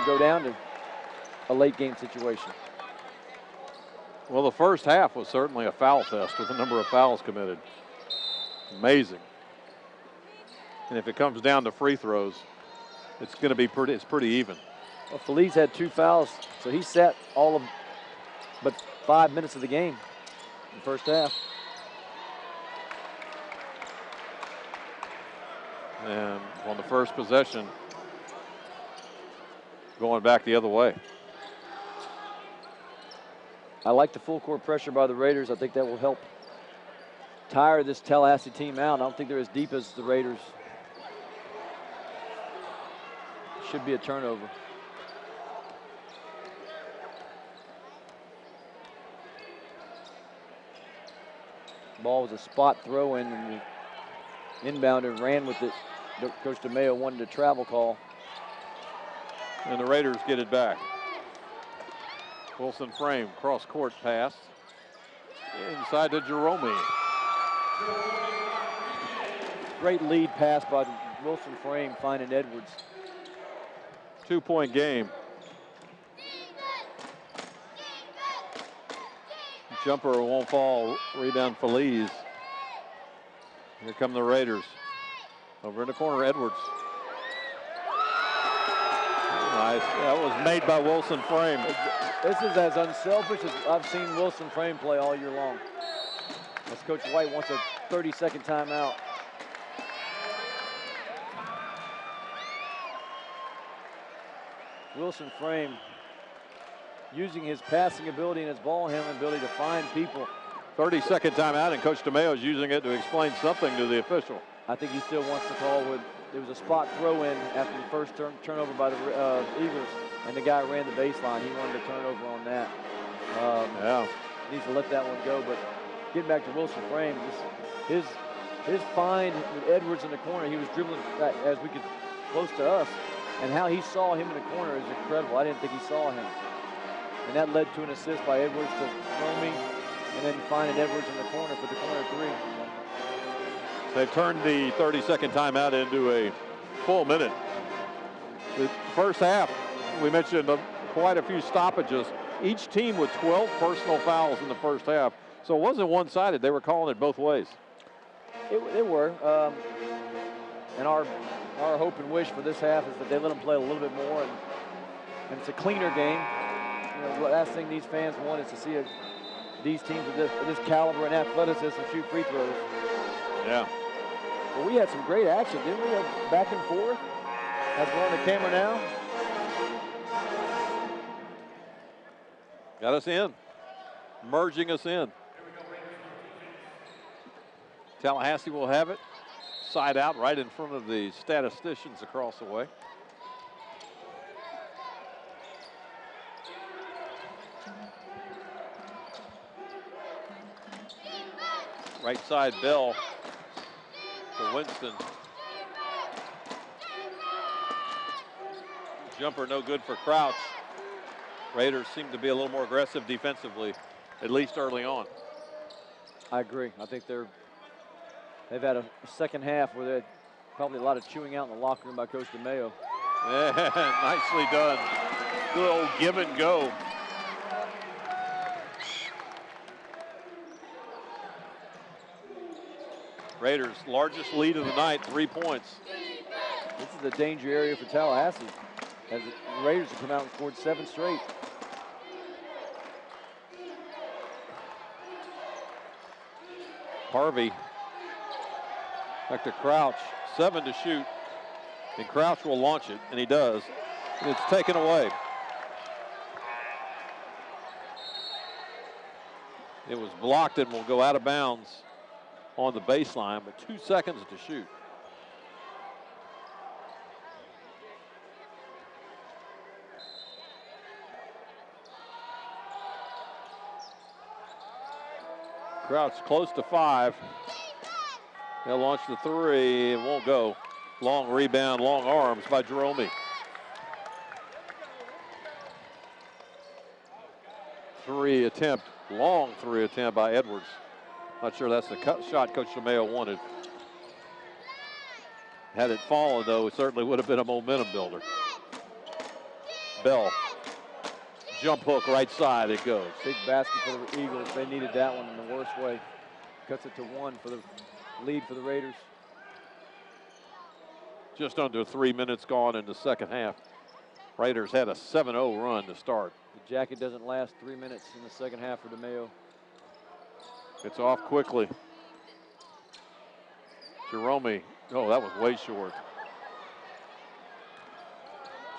Go down to a late game situation. Well, the first half was certainly a foul fest with a number of fouls committed. Amazing. And if it comes down to free throws, it's going to be pretty even. Well, Feliz had 2 fouls, so he sat all of but 5 minutes of the game in the first half. And on the first possession, going back the other way. I like the full court pressure by the Raiders. I think that will help tire this Tallahassee team out. I don't think they're as deep as the Raiders. Should be a turnover. Ball was a spot throw in, and the inbounder ran with it. Coach DeMayo wanted a travel call. And the Raiders get it back. Wilson Frame, cross court pass. Inside to Jerome. Great lead pass by Wilson Frame, finding Edwards. 2-point game. Jumper won't fall. Rebound Feliz. Here come the Raiders. Over in the corner, Edwards. Nice. That was made by Wilson Frame. This is as unselfish as I've seen Wilson Frame play all year long. As Coach White wants a 30-second timeout. Wilson Frame using his passing ability and his ball handling ability to find people. 30-second timeout, and Coach DeMayo is using it to explain something to the official. I think he still wants to call with, there was a spot throw in after the first turnover by the Eagles, and the guy ran the baseline. He wanted to turn over on that. Needs to let that one go, but getting back to Wilson Frame, his find with Edwards in the corner, he was dribbling back as we could close to us, and how he saw him in the corner is incredible. I didn't think he saw him. And that led to an assist by Edwards to Romy, and then finding Edwards in the corner for the corner 3. They've turned the 30-second timeout into a full minute. The first half, we mentioned quite a few stoppages. Each team with 12 personal fouls in the first half. So it wasn't one-sided. They were calling it both ways. They were. And our hope and wish for this half is that they let them play a little bit more, and it's a cleaner game. You know, the last thing these fans want is to see these teams of this caliber and athleticism shoot free throws. Yeah. But we had some great action, didn't we? Back and forth. As we're on the camera now. Got us in. Merging us in. Tallahassee will have it. Side out right in front of the statisticians across the way. Right side Bell to Winston. Jumper no good for Crouch. Raiders seem to be a little more aggressive defensively, at least early on. I agree. I think they've had a second half where they had probably a lot of chewing out in the locker room by Coach DeMayo. Yeah, nicely done. Good old give and go. Raiders' largest lead of the night, 3 points. This is the danger area for Tallahassee, as the Raiders have come out and scored 7 straight. Harvey back to Crouch, 7 to shoot, and Crouch will launch it, and he does. And it's taken away. It was blocked and will go out of bounds on the baseline, but 2 seconds to shoot. Crouch close to 5. They'll launch the 3. It won't go. Long rebound, long arms by Jerome. Long three attempt by Edwards. Not sure that's the shot Coach DeMayo wanted. Had it fallen, though, it certainly would have been a momentum builder. Bell. Jump hook right side, it goes. Big basket for the Eagles. They needed that one in the worst way. Cuts it to 1 for the lead for the Raiders. Just under 3 minutes gone in the second half. Raiders had a 7-0 run to start. The jacket doesn't last 3 minutes in the second half for DeMayo. It's off quickly. Jerome, oh, that was way short.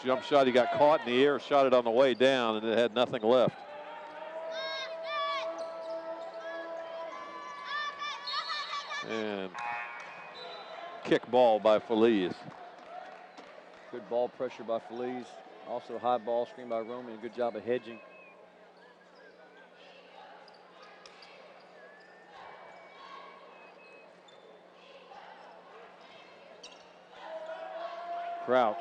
Jump shot, he got caught in the air, shot it on the way down, and it had nothing left. And kick ball by Feliz. Good ball pressure by Feliz. Also high ball screen by Roman, a good job of hedging. Crouch.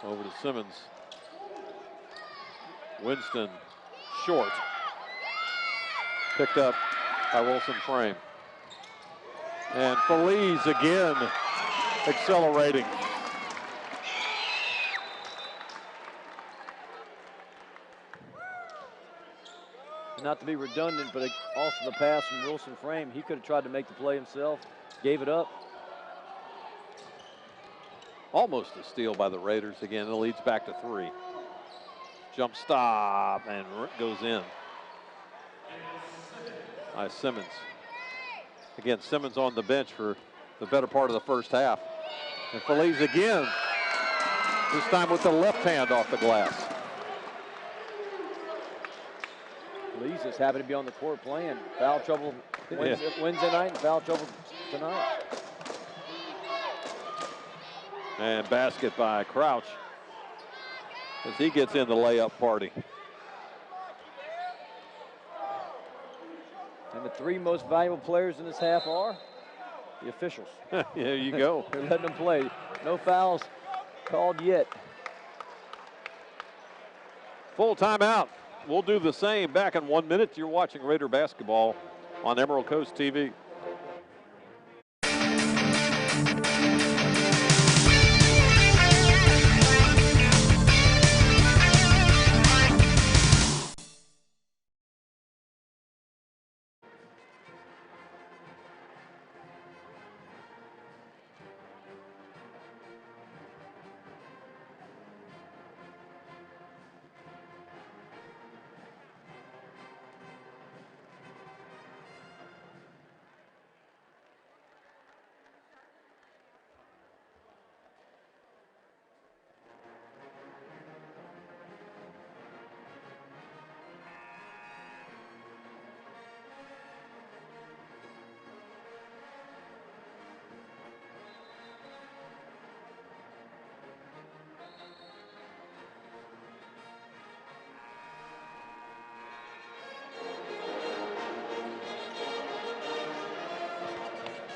Over to Simmons. Winston, short. Picked up by Wilson Frame. And Feliz again accelerating. Not to be redundant, but also the pass from Wilson Frame. He could have tried to make the play himself, gave it up. Almost a steal by the Raiders. Again, it leads back to 3. Jump stop, and goes in by Simmons. Again, Simmons on the bench for the better part of the first half. And Feliz again, this time with the left hand off the glass. Feliz just happened to be on the court playing. Foul trouble Wednesday night and foul trouble tonight. And basket by Crouch as he gets in the layup party. And the 3 most valuable players in this half are the officials. There you go. They're letting them play. No fouls called yet. Full timeout. We'll do the same back in 1 minute. You're watching Raider basketball on Emerald Coast TV.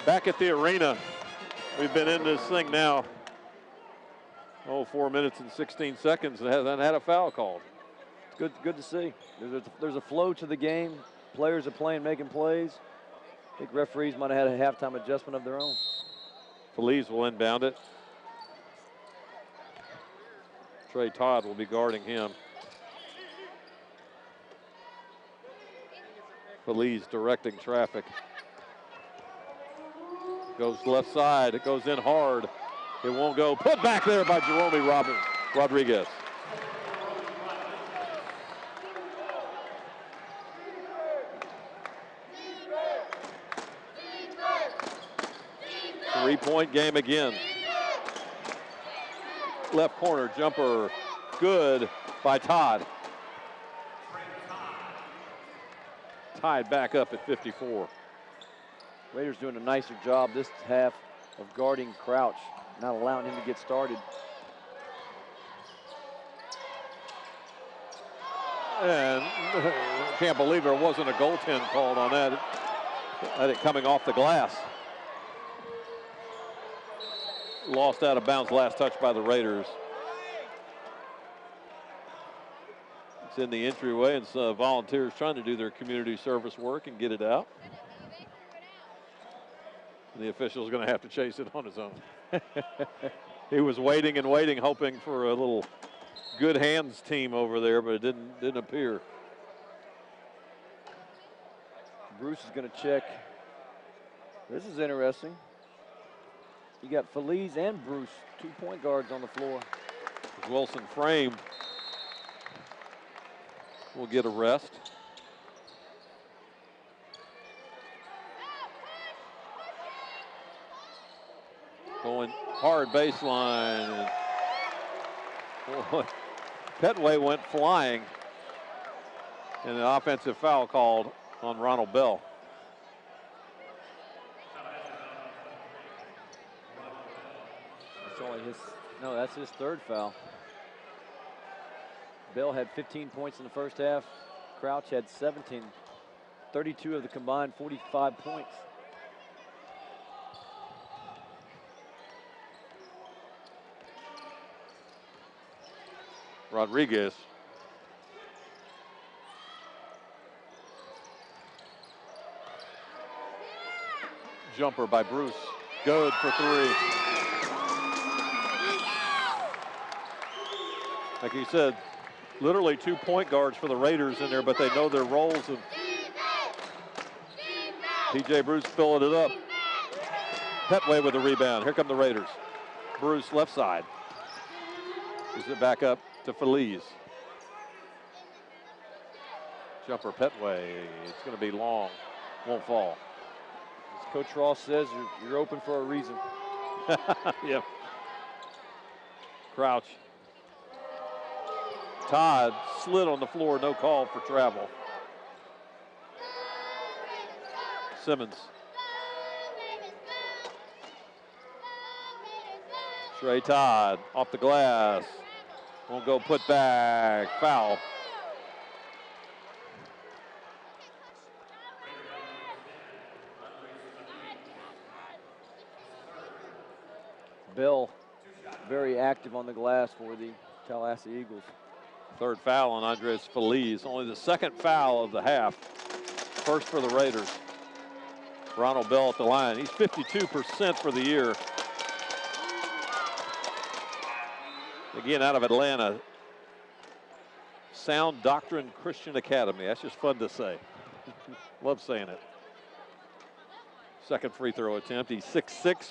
Back at the arena. We've been in this thing now, 4 minutes and 16 seconds and hasn't had a foul called. It's good to see. There's a flow to the game. Players are playing, making plays. I think referees might have had a halftime adjustment of their own. Feliz will inbound it. Trey Todd will be guarding him. Feliz directing traffic. Goes left side, it goes in hard. It won't go. Put back there by Jerome Rodriguez. Three-point game again. Left corner jumper, good by Todd. Tied back up at 54. Raiders doing a nicer job this half of guarding Crouch, not allowing him to get started. And can't believe there wasn't a goaltend called on that. Had it coming off the glass. Lost out of bounds, last touch by the Raiders. It's in the entryway, and some volunteers trying to do their community service work and get it out. And the official's going to have to chase it on his own. He was waiting and waiting, hoping for a little good hands team over there, but it didn't appear. Bruce is going to check. This is interesting. You got Feliz and Bruce, 2 point guards on the floor. Wilson framed. Will get a rest. Going hard baseline. And boy, Petway went flying. And an offensive foul called on Ronald Bell. That's his third foul. Bell had 15 points in the first half. Crouch had 17. 32 of the combined 45 points. Rodriguez. Jumper by Bruce. Good for three. Like he said, literally 2 point guards for the Raiders in there, but they know their roles. And TJ Bruce filling it up. Petway with the rebound. Here come the Raiders. Bruce left side. Gives it back up to Feliz. Jumper Petway. It's going to be long. Won't fall. As Coach Ross says, you're open for a reason. Yep. Crouch. Todd slid on the floor, no call for travel. Simmons. Trey Todd off the glass. Won't go, put back, foul. Bill, very active on the glass for the Tallahassee Eagles. Third foul on Andres Feliz. Only the second foul of the half. First for the Raiders. Ronald Bell at the line. He's 52% for the year. Again, out of Atlanta. Sound Doctrine Christian Academy. That's just fun to say. Love saying it. Second free throw attempt. He's 6'6".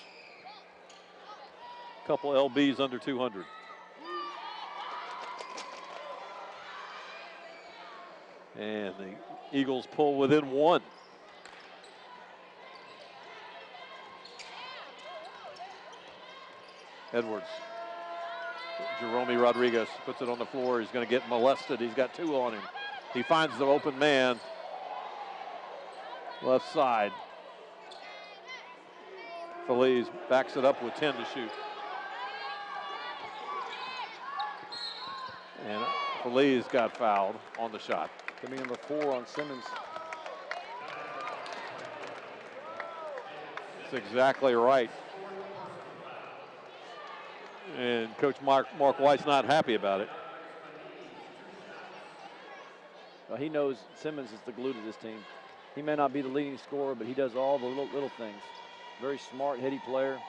Couple LBs under 200. And the Eagles pull within one. Edwards. Jerome Rodriguez puts it on the floor. He's going to get molested. He's got two on him. He finds the open man. Left side. Feliz backs it up with 10 to shoot. And Feliz got fouled on the shot. Coming number 4 on Simmons. That's exactly right. And Coach Mark White's not happy about it. Well, he knows Simmons is the glue to this team. He may not be the leading scorer, but he does all the little things. Very smart, heady player.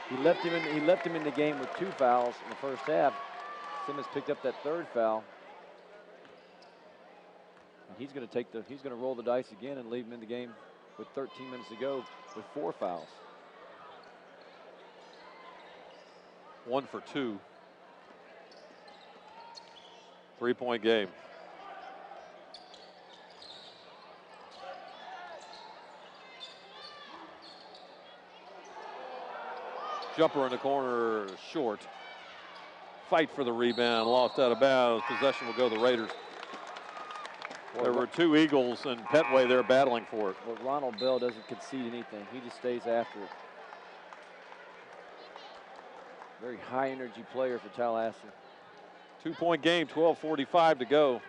He left him in the game with 2 fouls in the first half. Simmons picked up that 3rd foul. And he's going to roll the dice again and leave him in the game with 13 minutes to go with 4 fouls. 1 for 2. 3-point game. Jumper in the corner, short. Fight for the rebound, lost out of bounds. Possession will go to the Raiders. There were 2 Eagles and Petway there battling for it. Well, Ronald Bell doesn't concede anything. He just stays after it. Very high energy player for Tallahassee. 2-point game, 12:45 to go.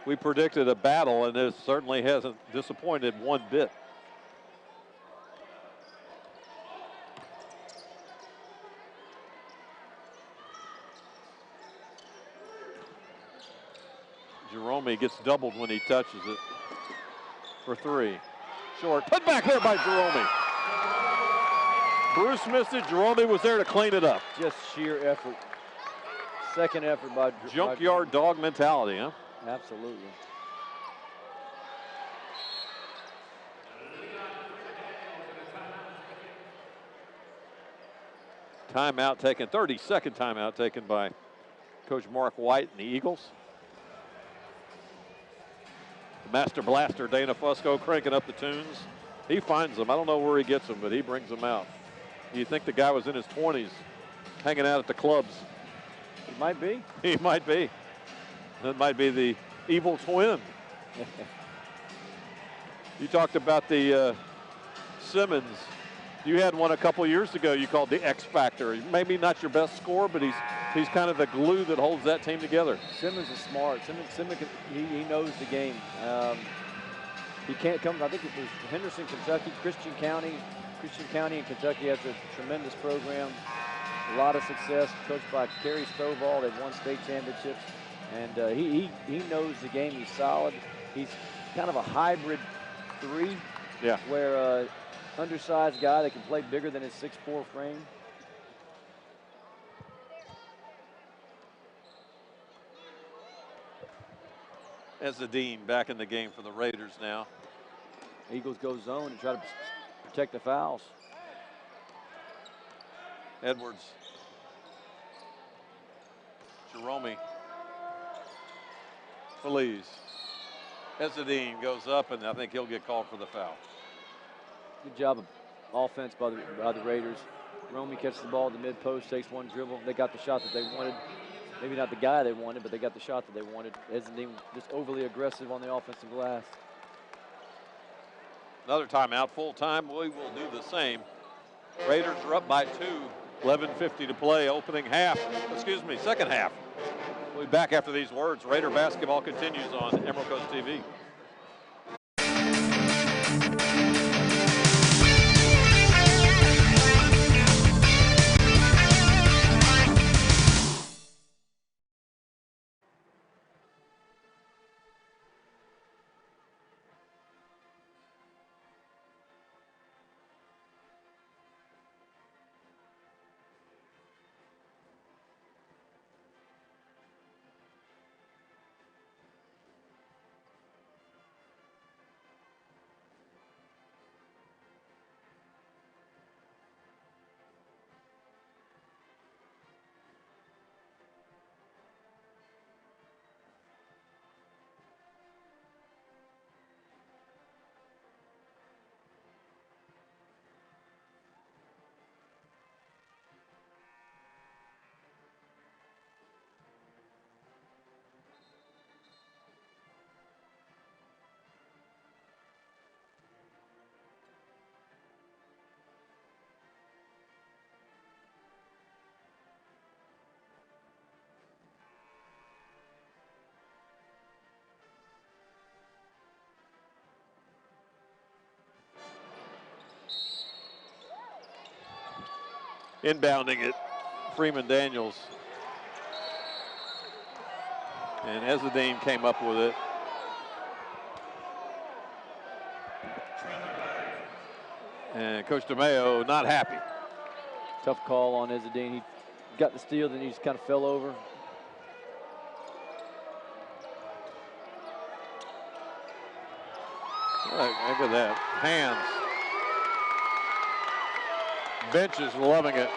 We predicted a battle, and it certainly hasn't disappointed one bit. Jerome gets doubled when he touches it for 3. Short, put back there by Jerome. Bruce missed it, Jerome was there to clean it up. Just sheer effort. Second effort by Junkyard dog mentality, huh? Absolutely. Timeout taken, 30-second timeout taken by Coach Mark White and the Eagles. Master Blaster Dana Fusco cranking up the tunes. He finds them. I don't know where he gets them, but he brings them out. You think the guy was in his 20s hanging out at the clubs. He might be. He might be. That might be the evil twin. You talked about the Simmons. You had one a couple years ago you called the X Factor. Maybe not your best scorer, but he's kind of the glue that holds that team together. Simmons is smart. Simmons he knows the game. He can't come. I think it was Henderson, Kentucky, Christian County in Kentucky has a tremendous program. A lot of success, coached by Kerry Stovall. They've won state championships, and he knows the game. He's solid. He's kind of a hybrid 3. Yeah. Where undersized guy that can play bigger than his 6'4" frame. As the Dean back in the game for the Raiders now. Eagles go zone and try to protect the fouls. Edwards. Jerome. Feliz. Ezzedine goes up, and I think he'll get called for the foul. Good job of offense by the Raiders. Jerome catches the ball at the mid-post, takes one dribble. They got the shot that they wanted. Maybe not the guy they wanted, but they got the shot that they wanted. Ezzedine just overly aggressive on the offensive glass. Another timeout, full time. We will do the same. Raiders are up by 2. 11:50 to play, second half. We'll be back after these words. Raider basketball continues on Emerald Coast TV. Inbounding it, Freeman Daniels. And Ezadine came up with it. And Coach DeMayo not happy. Tough call on Ezadine. He got the steal, then he just kind of fell over. Look at that. Hands. Bench is loving it.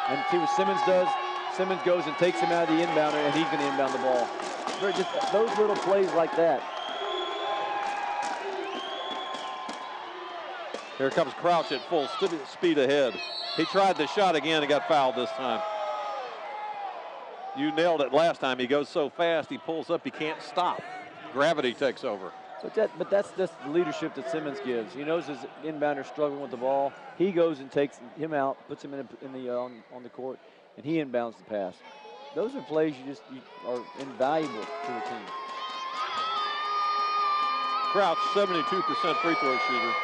And see what Simmons does? Simmons goes and takes him out of the inbounder, and he's going to inbound the ball. Just those little plays like that. Here comes Crouch at full speed ahead. He tried the shot again and got fouled this time. You nailed it last time. He goes so fast, he pulls up, he can't stop. Gravity takes over. But that's the leadership that Simmons gives. He knows his inbounder struggling with the ball. He goes and takes him out, puts him on the court, and he inbounds the pass. Those are plays you are invaluable to the team. Crouch, 72% free throw shooter.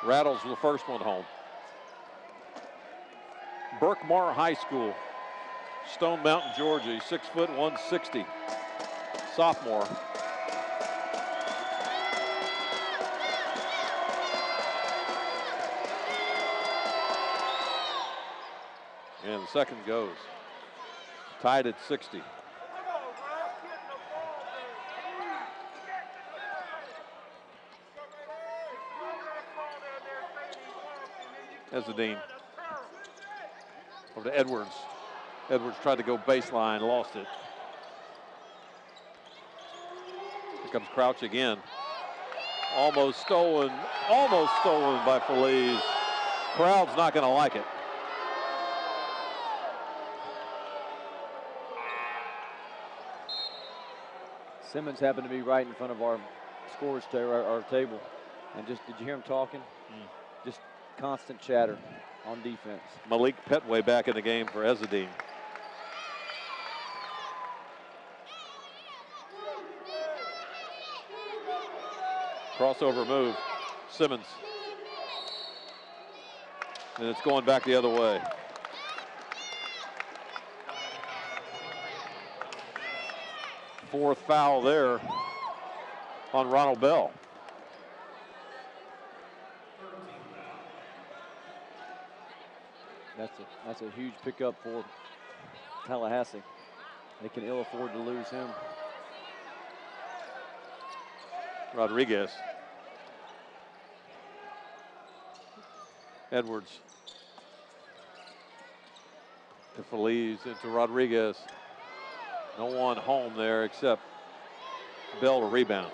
Rattles the first one home. Berkmar High School, Stone Mountain, Georgia. He's 6 foot 160. Sophomore. And the second goes. Tied at 60. Ezadine. Over to Edwards. Edwards tried to go baseline, lost it. Here comes Crouch again. Almost stolen by Feliz. Crowd's not going to like it. Simmons happened to be right in front of our scores our table. And just, did you hear him talking? Just constant chatter on defense. Malik Petway back in the game for Ezadine. Crossover move, Simmons. And it's going back the other way. Fourth foul there on Ronald Bell. That's a huge pickup for Tallahassee. They can ill afford to lose him. Rodriguez. Edwards. To Feliz, into Rodriguez. No one home there except Bell to rebound.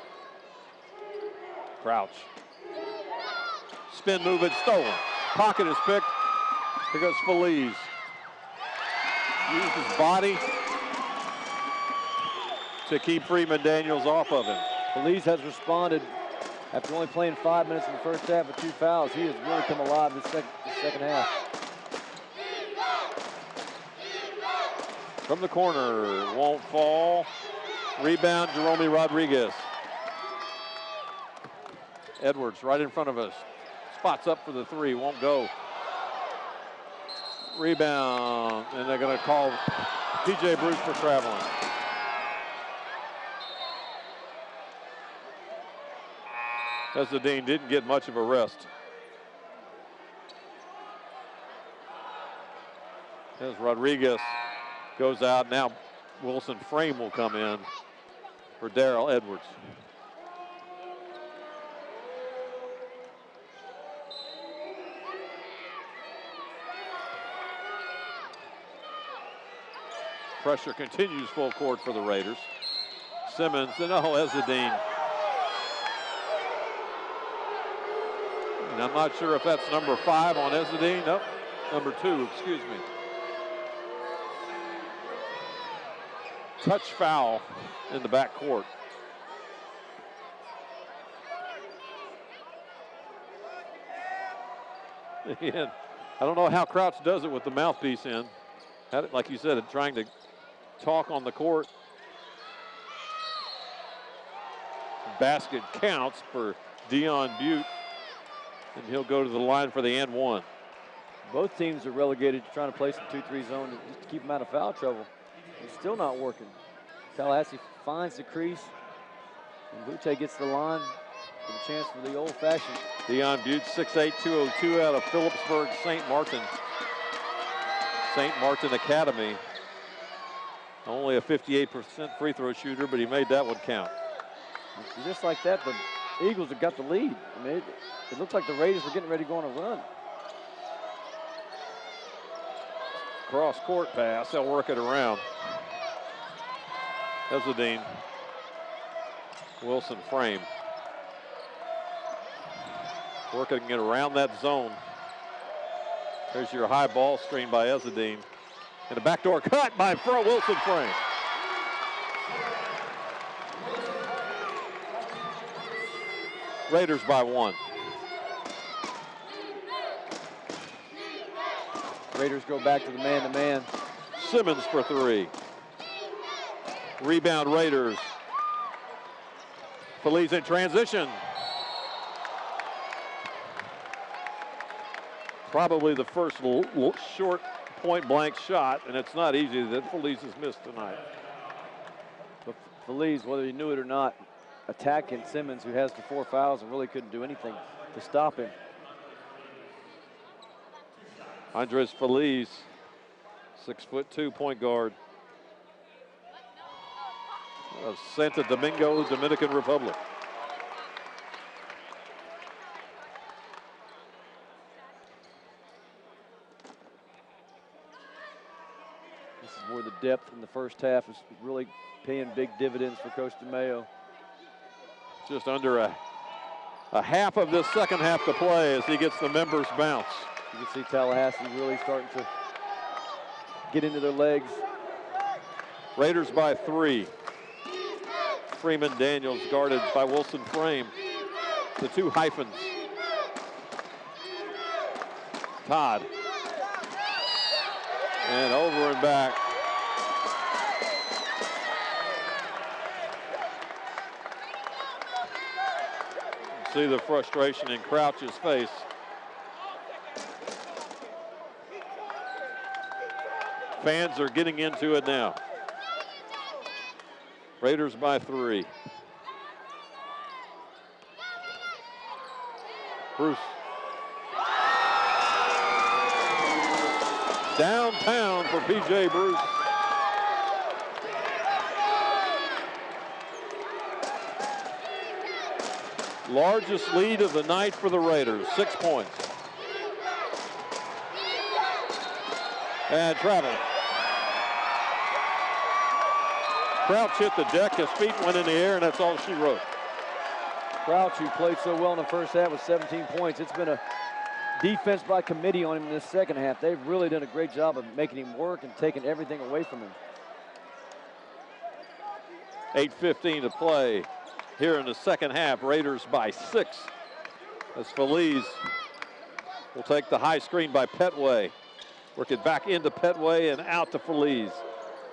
Crouch. Spin move, it's stolen. Pocket is picked. Here goes Feliz. Used his body to keep Freeman Daniels off of him. Feliz has responded after only playing 5 minutes in the first half with 2 fouls. He has really come alive this second half. From the corner, won't fall. Rebound, Jerome Rodriguez. Edwards right in front of us. Spots up for the three, won't go. Rebound, and they're going to call P.J. Bruce for traveling. Ezadine didn't get much of a rest. As Rodriguez goes out, now Wilson Frame will come in for Darrell Edwards. Pressure continues full court for the Raiders. Simmons, and Ezadine. And I'm not sure if that's number 5 on Ezadine. Nope, number 2, excuse me. Touch foul in the back court. And I don't know how Crouch does it with the mouthpiece in. Had it, like you said, trying to talk on the court. Basket counts for Dion Butte, and he'll go to the line for the and one. Both teams are relegated to trying to play some 2-3 zone just to keep them out of foul trouble. It's still not working. Tallahassee finds the crease, and Butte gets the line with a chance for the old-fashioned. Dion Butte, 6'8", 202 out of Phillipsburg, St. Martin. St. Martin Academy. Only a 58% free throw shooter, but he made that one count. Just like that, the Eagles have got the lead. I mean, it looked like the Raiders were getting ready to go on a run. Cross-court pass, they'll work it around. Ezadine, Wilson frame. Working it around that zone. There's your high ball screen by Ezadine. And a backdoor cut by Wilson frame. Raiders by 1. Raiders go back to the man-to-man. Simmons for 3. Rebound Raiders. Feliz in transition. Probably the first short point-blank shot, and it's not easy that Feliz has missed tonight. But Feliz, whether he knew it or not, attacking Simmons, who has the 4 fouls and really couldn't do anything to stop him. Andres Feliz, 6'2" point guard of Santo Domingo, Dominican Republic. This is where the depth in the first half is really paying big dividends for Coach DeMayo. Just under a half of this second half to play as he gets the members bounce. You can see Tallahassee really starting to get into their legs. Raiders by 3. Freeman Daniels guarded by Wilson Frame. The 2 hyphens. Todd. And over and back. See the frustration in Crouch's face. Fans are getting into it now. Raiders by 3. Bruce. Downtown for P.J. Bruce. Largest lead of the night for the Raiders, 6 points. And travel. Crouch hit the deck, his feet went in the air, and that's all she wrote. Crouch, who played so well in the first half with 17 points. It's been a defense by committee on him in this second half. They've really done a great job of making him work and taking everything away from him. 8:15 to play here in the second half. Raiders by 6. As Feliz will take the high screen by Petway. Work it back into Petway and out to Feliz.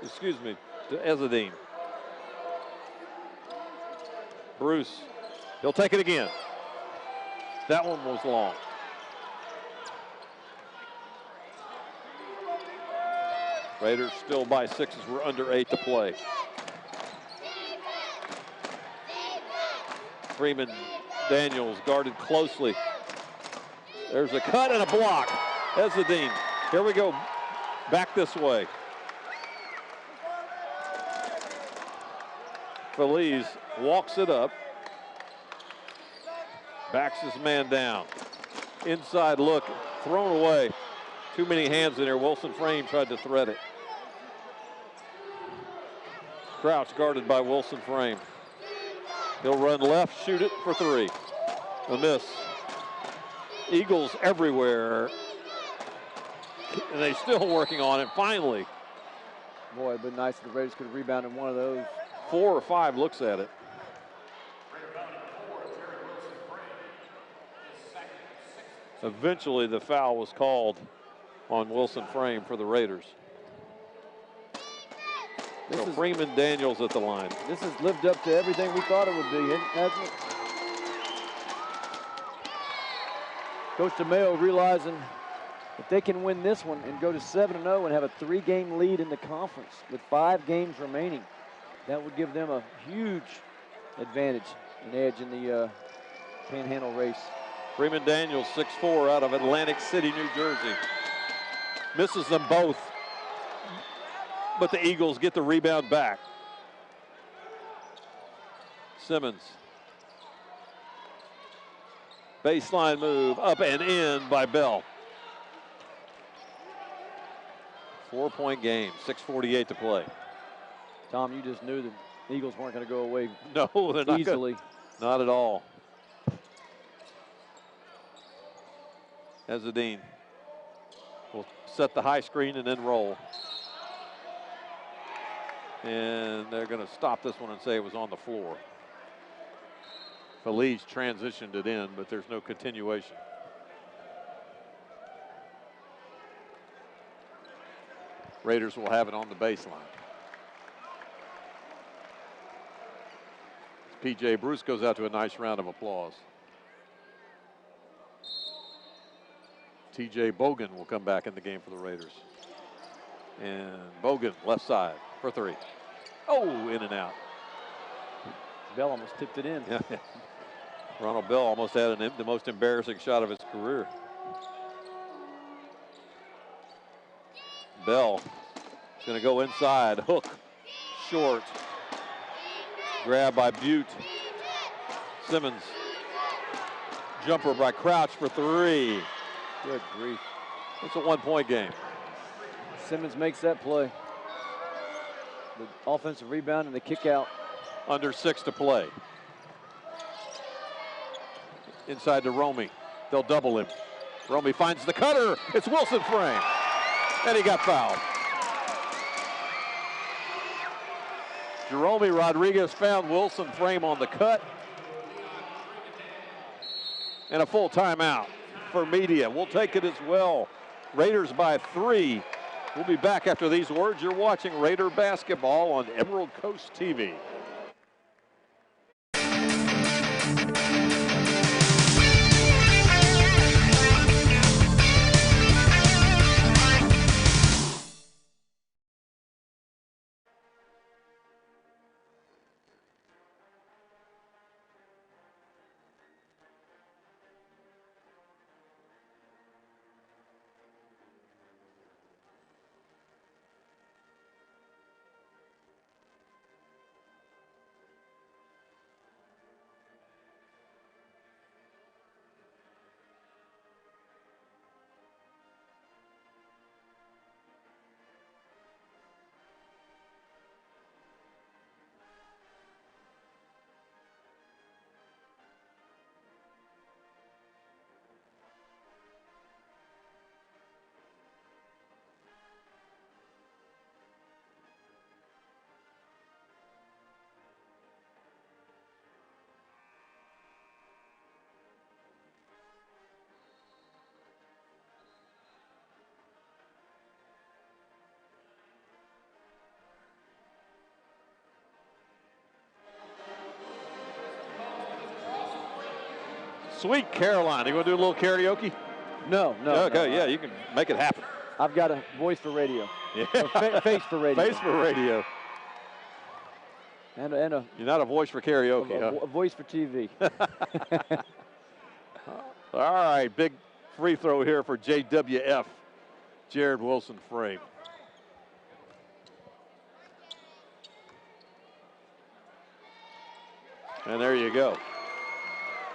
Excuse me, to Ezadine. Bruce, he'll take it again. That one was long. Raiders still by 6 as we're under 8 to play. Freeman Daniels guarded closely. There's a cut and a block. Ezadine, here we go, back this way. Feliz walks it up. Backs his man down. Inside look, thrown away. Too many hands in there. Wilson Frame tried to thread it. Crouch guarded by Wilson Frame. He'll run left, shoot it for 3. A miss. Eagles everywhere. And they're still working on it, finally. Boy, it'd been nice if the Raiders could have rebounded one of those. 4 or 5 looks at it. Eventually the foul was called on Wilson Frame for the Raiders. So Freeman Daniels at the line. This has lived up to everything we thought it would be, hasn't it? Coach DeMayo realizing If they can win this one and go to 7-0 and have a 3-game lead in the conference with 5 games remaining, that would give them a huge advantage, an edge in the Panhandle race. Freeman Daniels, 6'4", out of Atlantic City, New Jersey. Misses them both, but the Eagles get the rebound back. Simmons. Baseline move, up and in by Bell. 4-point game, 6:48 to play. Tom, you just knew the Eagles weren't going to go away No, they're not easily. Not at all. Ezzedine will set the high screen and then roll. And they're going to stop this one and say it was on the floor. Feliz transitioned it in, but there's no continuation. Raiders will have it on the baseline. P.J. Bruce goes out to a nice round of applause. T.J. Bogan will come back in the game for the Raiders. And Bogan, left side for 3. Oh, in and out. Bell almost tipped it in. Yeah. Ronald Bell almost had the most embarrassing shot of his career. Bell is going to go inside. Hook, short. Grab by Butte. Simmons. Jumper by Crouch for 3. Good grief. It's a 1-point game. Simmons makes that play. The offensive rebound and the kick out. Under 6 to play. Inside to Romy. They'll double him. Romy finds the cutter. It's Wilson Frame. And he got fouled. Jerome Rodriguez found Wilson Frame on the cut. And a full timeout for media. We'll take it as well. Raiders by 3. We'll be back after these words. You're watching Raider basketball on Emerald Coast TV. Sweet Caroline. You want to do a little karaoke? No. Okay, no. yeah, you can make it happen. I've got a voice for radio. Yeah. Face for radio. Face for radio. And a You're not a voice for karaoke, huh? A voice for TV. All right, big free throw here for JWF, Jared Wilson Frame. And there you go.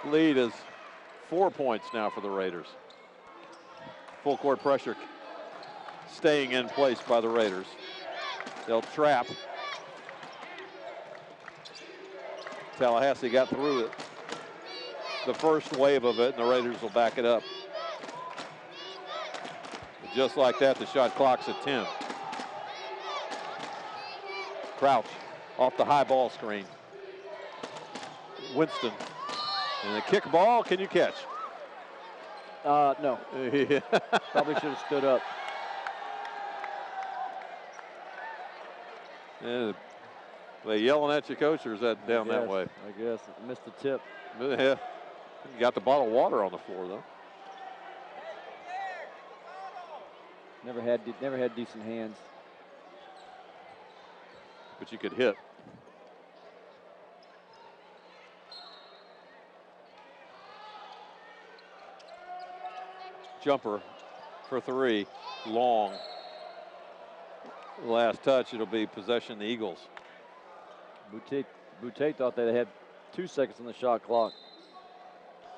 Lead is 4 points now for the Raiders. Full court pressure staying in place by the Raiders. They'll trap. Tallahassee got through it. The first wave of it, and the Raiders will back it up. Just like that, the shot clock's at 10. Crouch off the high ball screen. Winston. And the kick ball, can you catch? No. Probably should have stood up. Are they yelling at you, coach, or is that down that way? I guess. Missed the tip. Yeah. You got the bottle of water on the floor, though. Never had decent hands. But you could hit. Jumper for 3, long. Last touch, it'll be possession the Eagles. Boutte thought they had 2 seconds on the shot clock.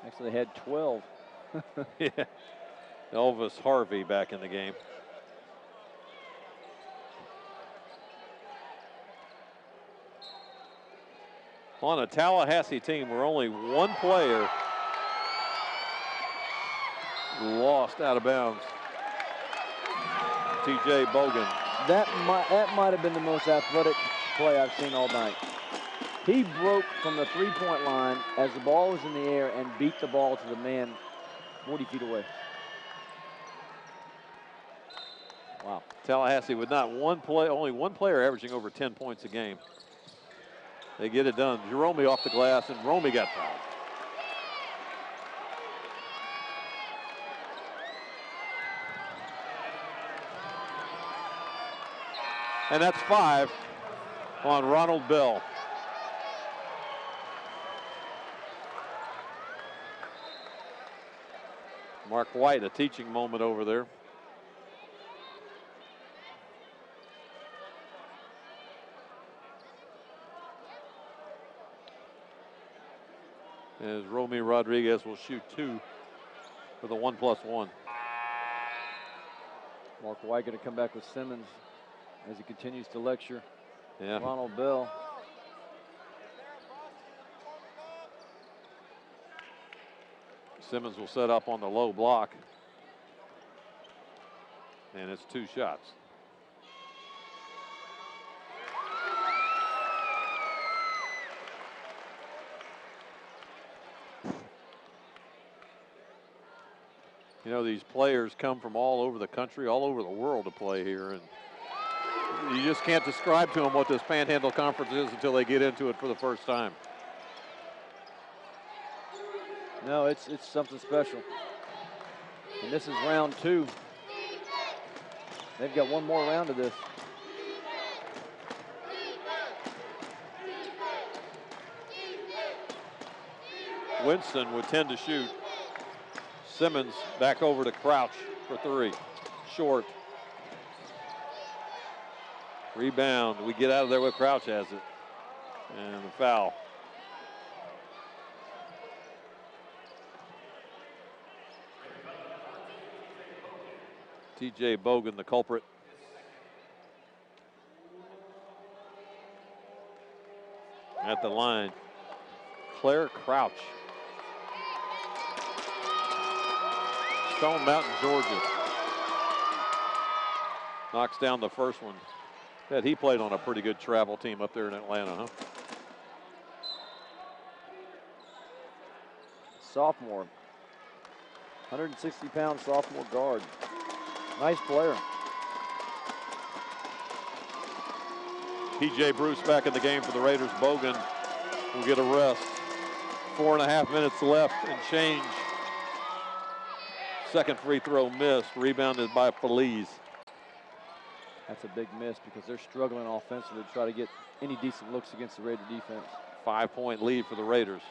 Actually, they had 12. Yeah. Elvis Harvey back in the game. On a Tallahassee team where only one player lost out of bounds. TJ Bogan. That might have been the most athletic play I've seen all night. He broke from the three-point line as the ball was in the air and beat the ball to the man 40 feet away. Wow. Tallahassee with only one player averaging over 10 points a game. They get it done. Jerome off the glass, and Romey got fouled. And that's 5 on Ronald Bell. Mark White, a teaching moment over there. As Romy Rodriguez will shoot 2 for the 1+1. Mark White going to come back with Simmons as he continues to lecture Ronald Bell. Simmons will set up on the low block. And it's 2 shots. You know, these players come from all over the country, all over the world to play here, and you just can't describe to them what this Panhandle Conference is until they get into it for the first time. No, it's something special. And this is round 2. They've got one more round of this. Winston with 10 to shoot. Simmons back over to Crouch for 3. Short. Rebound. We get out of there where Crouch has it. And the foul. TJ Bogan, the culprit. At the line, Claire Crouch. Stone Mountain, Georgia. Knocks down the first one. Bet he played on a pretty good travel team up there in Atlanta, huh? Sophomore. 160-pound sophomore guard. Nice player. PJ Bruce back in the game for the Raiders. Bogan will get a rest. 4.5 minutes left and change. Second free throw missed, rebounded by Feliz. That's a big miss because they're struggling offensively to try to get any decent looks against the Raider defense. 5-point lead for the Raiders.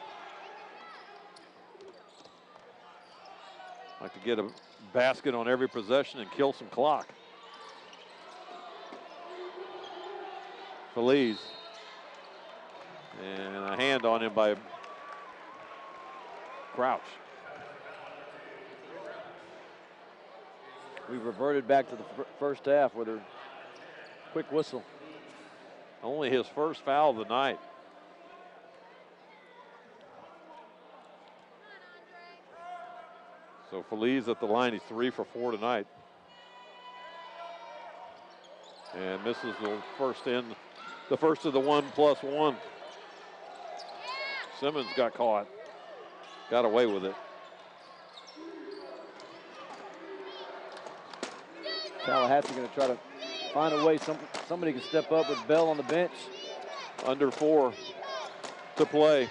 Like to get a basket on every possession and kill some clock. Feliz. And a hand on him by Crouch. We reverted back to the first half with a quick whistle. Only his first foul of the night. So Feliz at the line, he's 3 for 4 tonight. And misses the first of the 1+1. Simmons got caught, got away with it. Tallahassee going to try to find a way. Somebody can step up with Bell on the bench. Under 4 to play.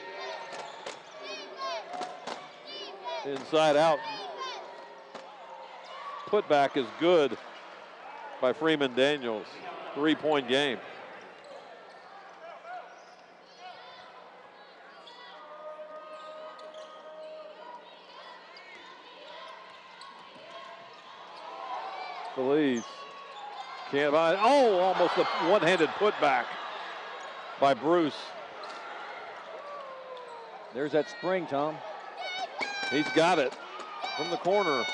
Inside out. Putback is good by Freeman Daniels. 3-point game. Feliz can't buy. Oh, almost a one-handed putback by Bruce. There's that spring, Tom. He's got it from the corner.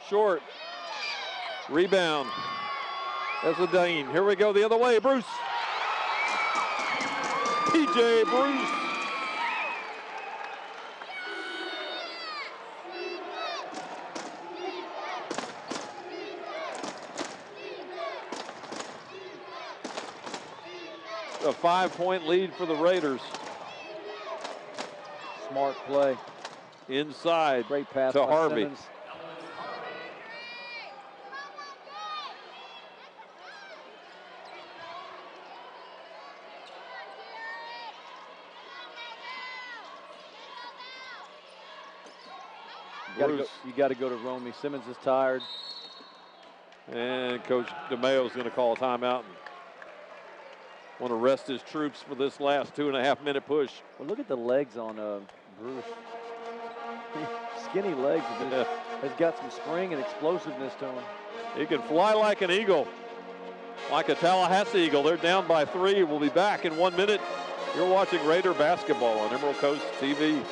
Short. Rebound. That's a Dane. Here we go the other way. Bruce. PJ Bruce. A 5-point lead for the Raiders. Smart play. Inside. Great pass to by Harvey. Simmons. You got to go to Romy. Simmons is tired. And Coach DeMayo is going to call a timeout and want to rest his troops for this last 2.5-minute push. Well, look at the legs on Bruce. Skinny legs, but has got some spring and explosiveness to him. He can fly like an eagle, like a Tallahassee Eagle. They're down by 3. We'll be back in 1 minute. You're watching Raider basketball on Emerald Coast TV.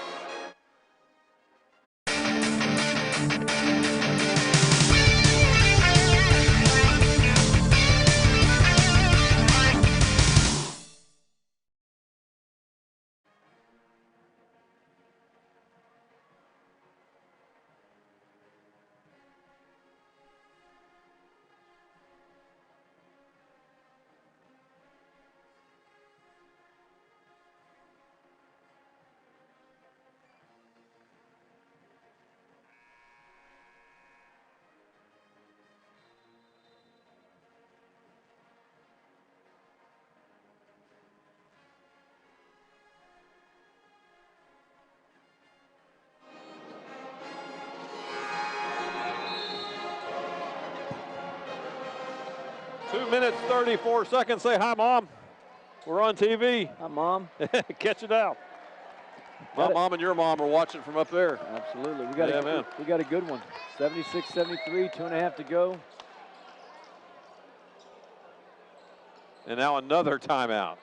Minutes, 34 seconds. Say hi, Mom. We're on TV. Hi, Mom. Catch it out. My mom and your mom are watching from up there. Absolutely. We got a good one. 76-73, 2.5 to go. And now another timeout.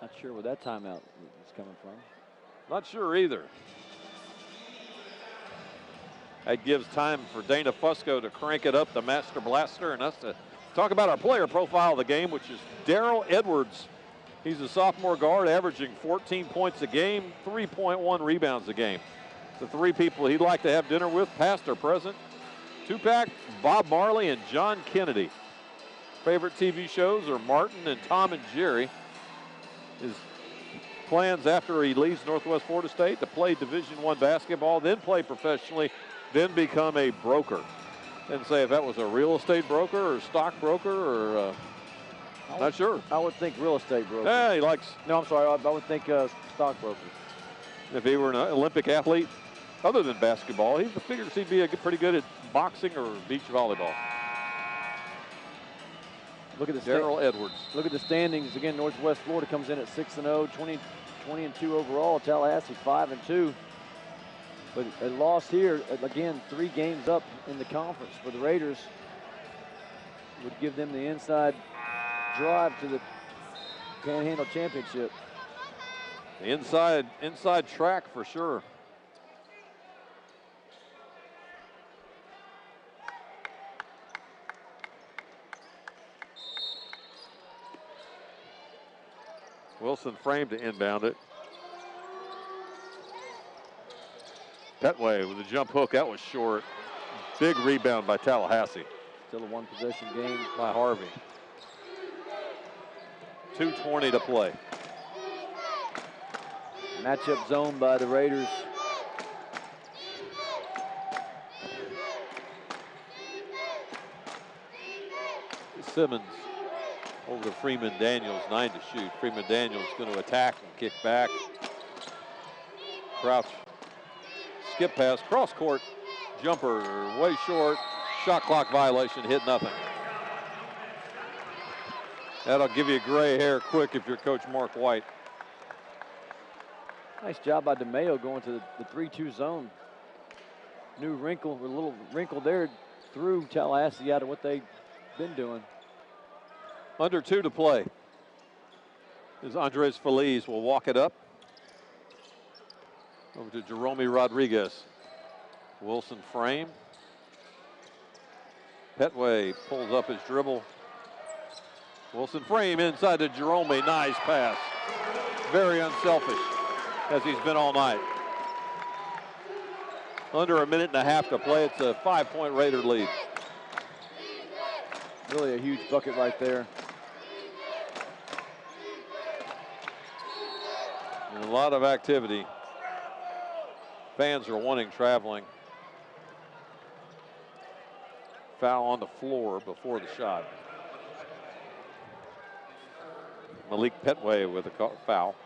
Not sure where that timeout is coming from. Not sure either. That gives time for Dana Fusco to crank it up, the Master Blaster, and us to talk about our player profile of the game, which is Darrell Edwards. He's a sophomore guard, averaging 14 points a game, 3.1 rebounds a game. The 3 people he'd like to have dinner with, past or present: Tupac, Bob Marley, and John Kennedy. Favorite TV shows are Martin and Tom and Jerry. His plans after he leaves Northwest Florida State to play Division I basketball, then play professionally, then become a broker. And say if that was a real estate broker or stock broker or not sure. I would think real estate broker. Yeah, he likes. No, I'm sorry. I would think stock broker. If he were an Olympic athlete, other than basketball, he figures he'd be pretty good at boxing or beach volleyball. Look at the Darrell Edwards. Look at the standings again. Northwest Florida comes in at 6-0, 20-2 overall. Tallahassee 5-2. But a loss here, again, 3 games up in the conference for the Raiders would give them the inside drive to the Panhandle Championship. Inside track for sure. Wilson framed to inbound it. Petway with a jump hook, that was short. Big rebound by Tallahassee. Still a 1-possession game by Harvey. 2:20 to play. Matchup zone by the Raiders. Simmons over to Freeman Daniels, 9 to shoot. Freeman Daniels going to attack and kick back. Crouch. Skip pass, cross court, jumper, way short. shot clock violation, hit nothing. That'll give you gray hair quick if you're Coach Mark White. Nice job by DeMayo going to the 3-2 zone. New wrinkle, a little wrinkle there, threw Tallahassee out of what they've been doing. Under 2 to play. As Andres Feliz will walk it up. Over to Jerome Rodriguez. Wilson frame. Petway pulls up his dribble. Wilson frame inside to Jerome. Nice pass. Very unselfish, as he's been all night. Under a minute and a half to play. It's a 5-point Raider lead. Really a huge bucket right there. And a lot of activity. Fans are wanting traveling. Foul on the floor before the shot. Malik Petway with a foul.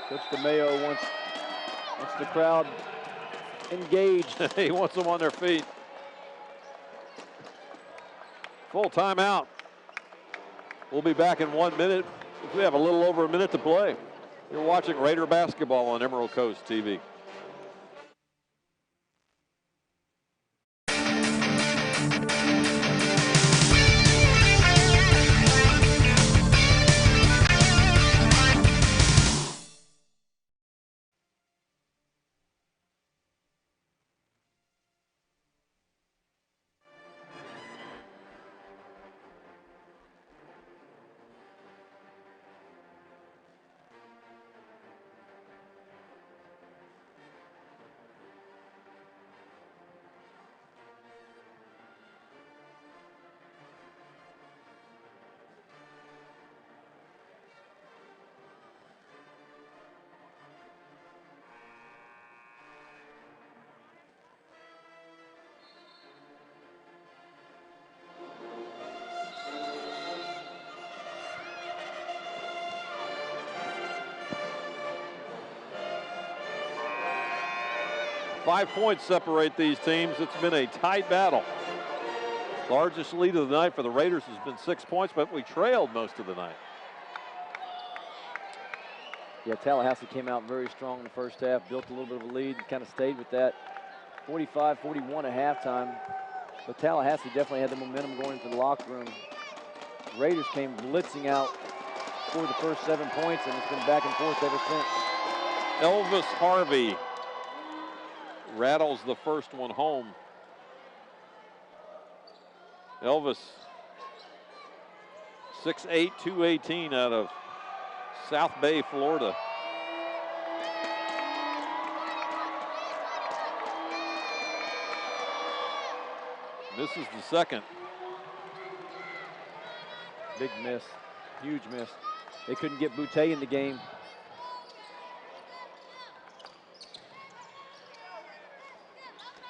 Coach DeMayo wants the crowd engaged. He wants them on their feet. Full timeout. We'll be back in 1 minute. We have a little over a minute to play. You're watching Raider basketball on Emerald Coast TV. Five points separate these teams. It's been a tight battle. Largest lead of the night for the Raiders has been 6 points, but we trailed most of the night. Yeah, Tallahassee came out very strong in the first half, built a little bit of a lead, and kind of stayed with that. 45-41 at halftime. But Tallahassee definitely had the momentum going into the locker room. Raiders came blitzing out for the first 7 points, and it's been back and forth ever since. Elvis Harvey rattles the first one home. Elvis, 6'8", 218 out of South Bay, Florida. This is the second. Big miss, huge miss. They couldn't get Boutte in the game.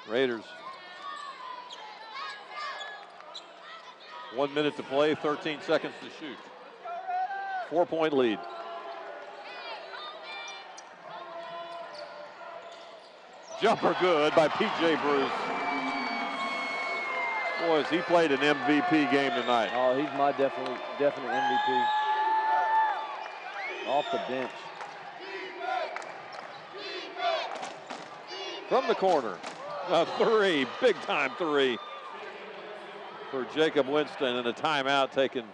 Raiders. 1 minute to play, 13 seconds to shoot. 4-point lead. Jumper good by P.J. Bruce. Boy, has he played an MVP game tonight. Oh, he's my definite MVP. Off the bench. From the corner. A three, big time three for Jacob Winston, and a timeout taken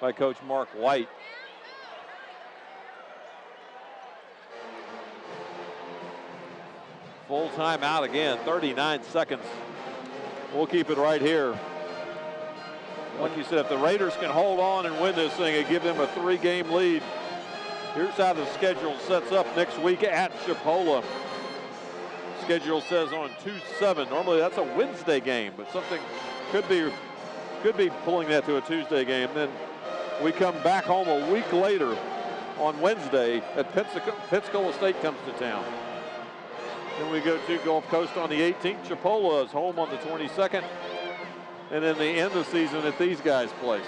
by Coach Mark White. Full timeout again, 39 seconds. We'll keep it right here. Like you said, if the Raiders can hold on and win this thing and give them a 3-game lead, here's how the schedule sets up next week at Chipola. Schedule says on 2-7. Normally that's a Wednesday game, but something could be pulling that to a Tuesday game. Then we come back home a week later on Wednesday at Pensacola State comes to town. Then we go to Gulf Coast on the 18th. Chipola is home on the 22nd. And then the end of the season at these guys' place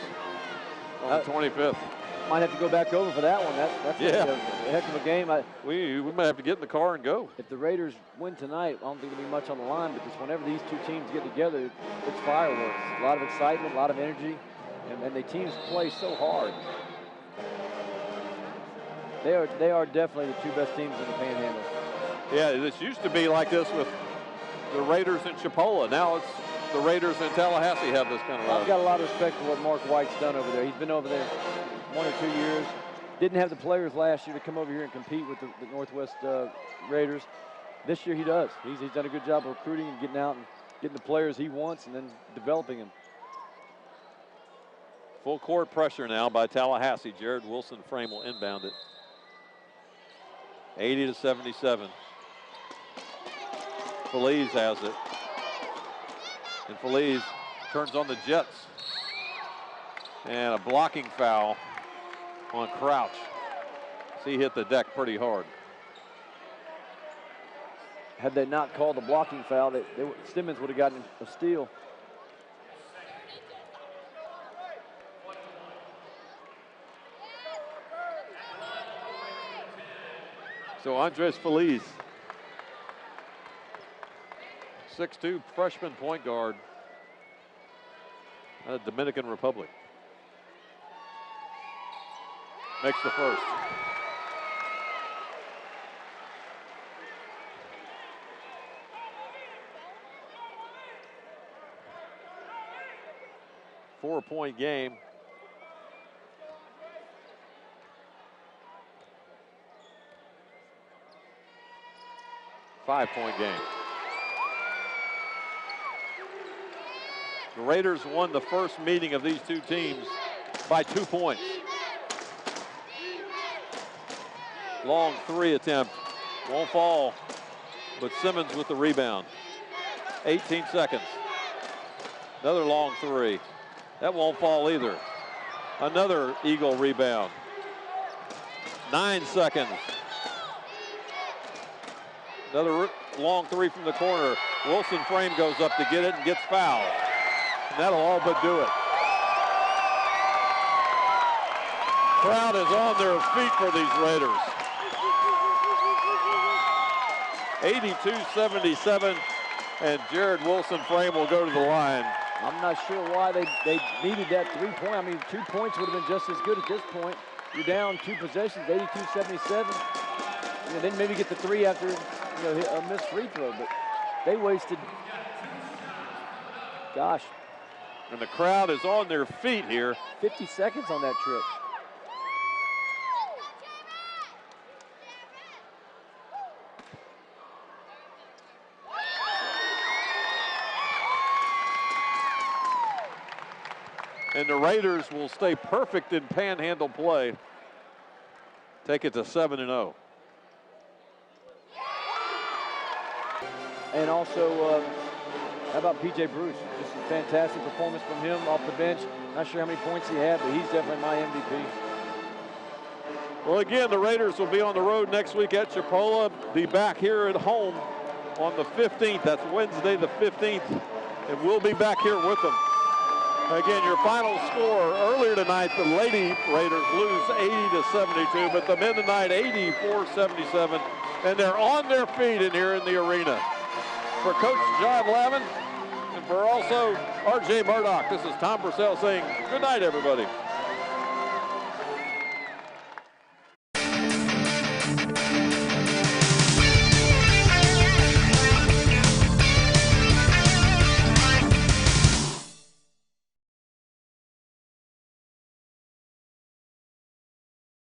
on the 25th. Might have to go back over for that one. That's Yeah. a heck of a game. We might have to get in the car and go. If the Raiders win tonight, I don't think there'll be much on the line, because whenever these two teams get together, it's fireworks. A lot of excitement, a lot of energy, and the teams play so hard. They are definitely the two best teams in the Panhandle. Yeah, this used to be like this with the Raiders in Chipola. Now it's the Raiders in Tallahassee have this kind of I've love. got a lot of respect for what Mark White's done over there. He's been over there 1 or 2 years. Didn't have the players last year to come over here and compete with the Northwest Raiders. This year he does. He's done a good job of recruiting and getting out and getting the players he wants and then developing them. Full court pressure now by Tallahassee. Jared Wilson frame will inbound it. 80-77. Feliz has it. And Feliz turns on the Jets. And a blocking foul on Crouch. He hit the deck pretty hard. Had they not called the blocking foul, Simmons would have gotten a steal. So Andres Feliz, 6'2", freshman point guard out of Dominican Republic. Makes the first. Four-point game. Five-point game. The Raiders won the first meeting of these two teams by 2 points. Long three attempt, won't fall, but Simmons with the rebound. 18 seconds. Another long three. That won't fall either. Another Eagle rebound. 9 seconds. Another long three from the corner. Wilson frame goes up to get it and gets fouled. And that'll all but do it. Crowd is on their feet for these Raiders. 82-77, and Jared Wilson frame will go to the line. I'm not sure why they needed that 3-point. I mean, 2 points would have been just as good at this point. You're down 2 possessions, 82-77. Then maybe get the 3 after a missed free throw, but they wasted, gosh. And the crowd is on their feet here. 50 seconds on that trip. And the Raiders will stay perfect in Panhandle play. Take it to 7-0. And also, how about P.J. Bruce? Just a fantastic performance from him off the bench. Not sure how many points he had, but he's definitely my MVP. Well, again, the Raiders will be on the road next week at Chipola. Be back here at home on the 15th. That's Wednesday the 15th. And we'll be back here with them. Again, your final score earlier tonight, the Lady Raiders lose 80-72, but the men tonight 84-77, and they're on their feet in here in the arena. For Coach John Lavin and for also R.J. Murdoch, this is Tom Purcell saying good night, everybody.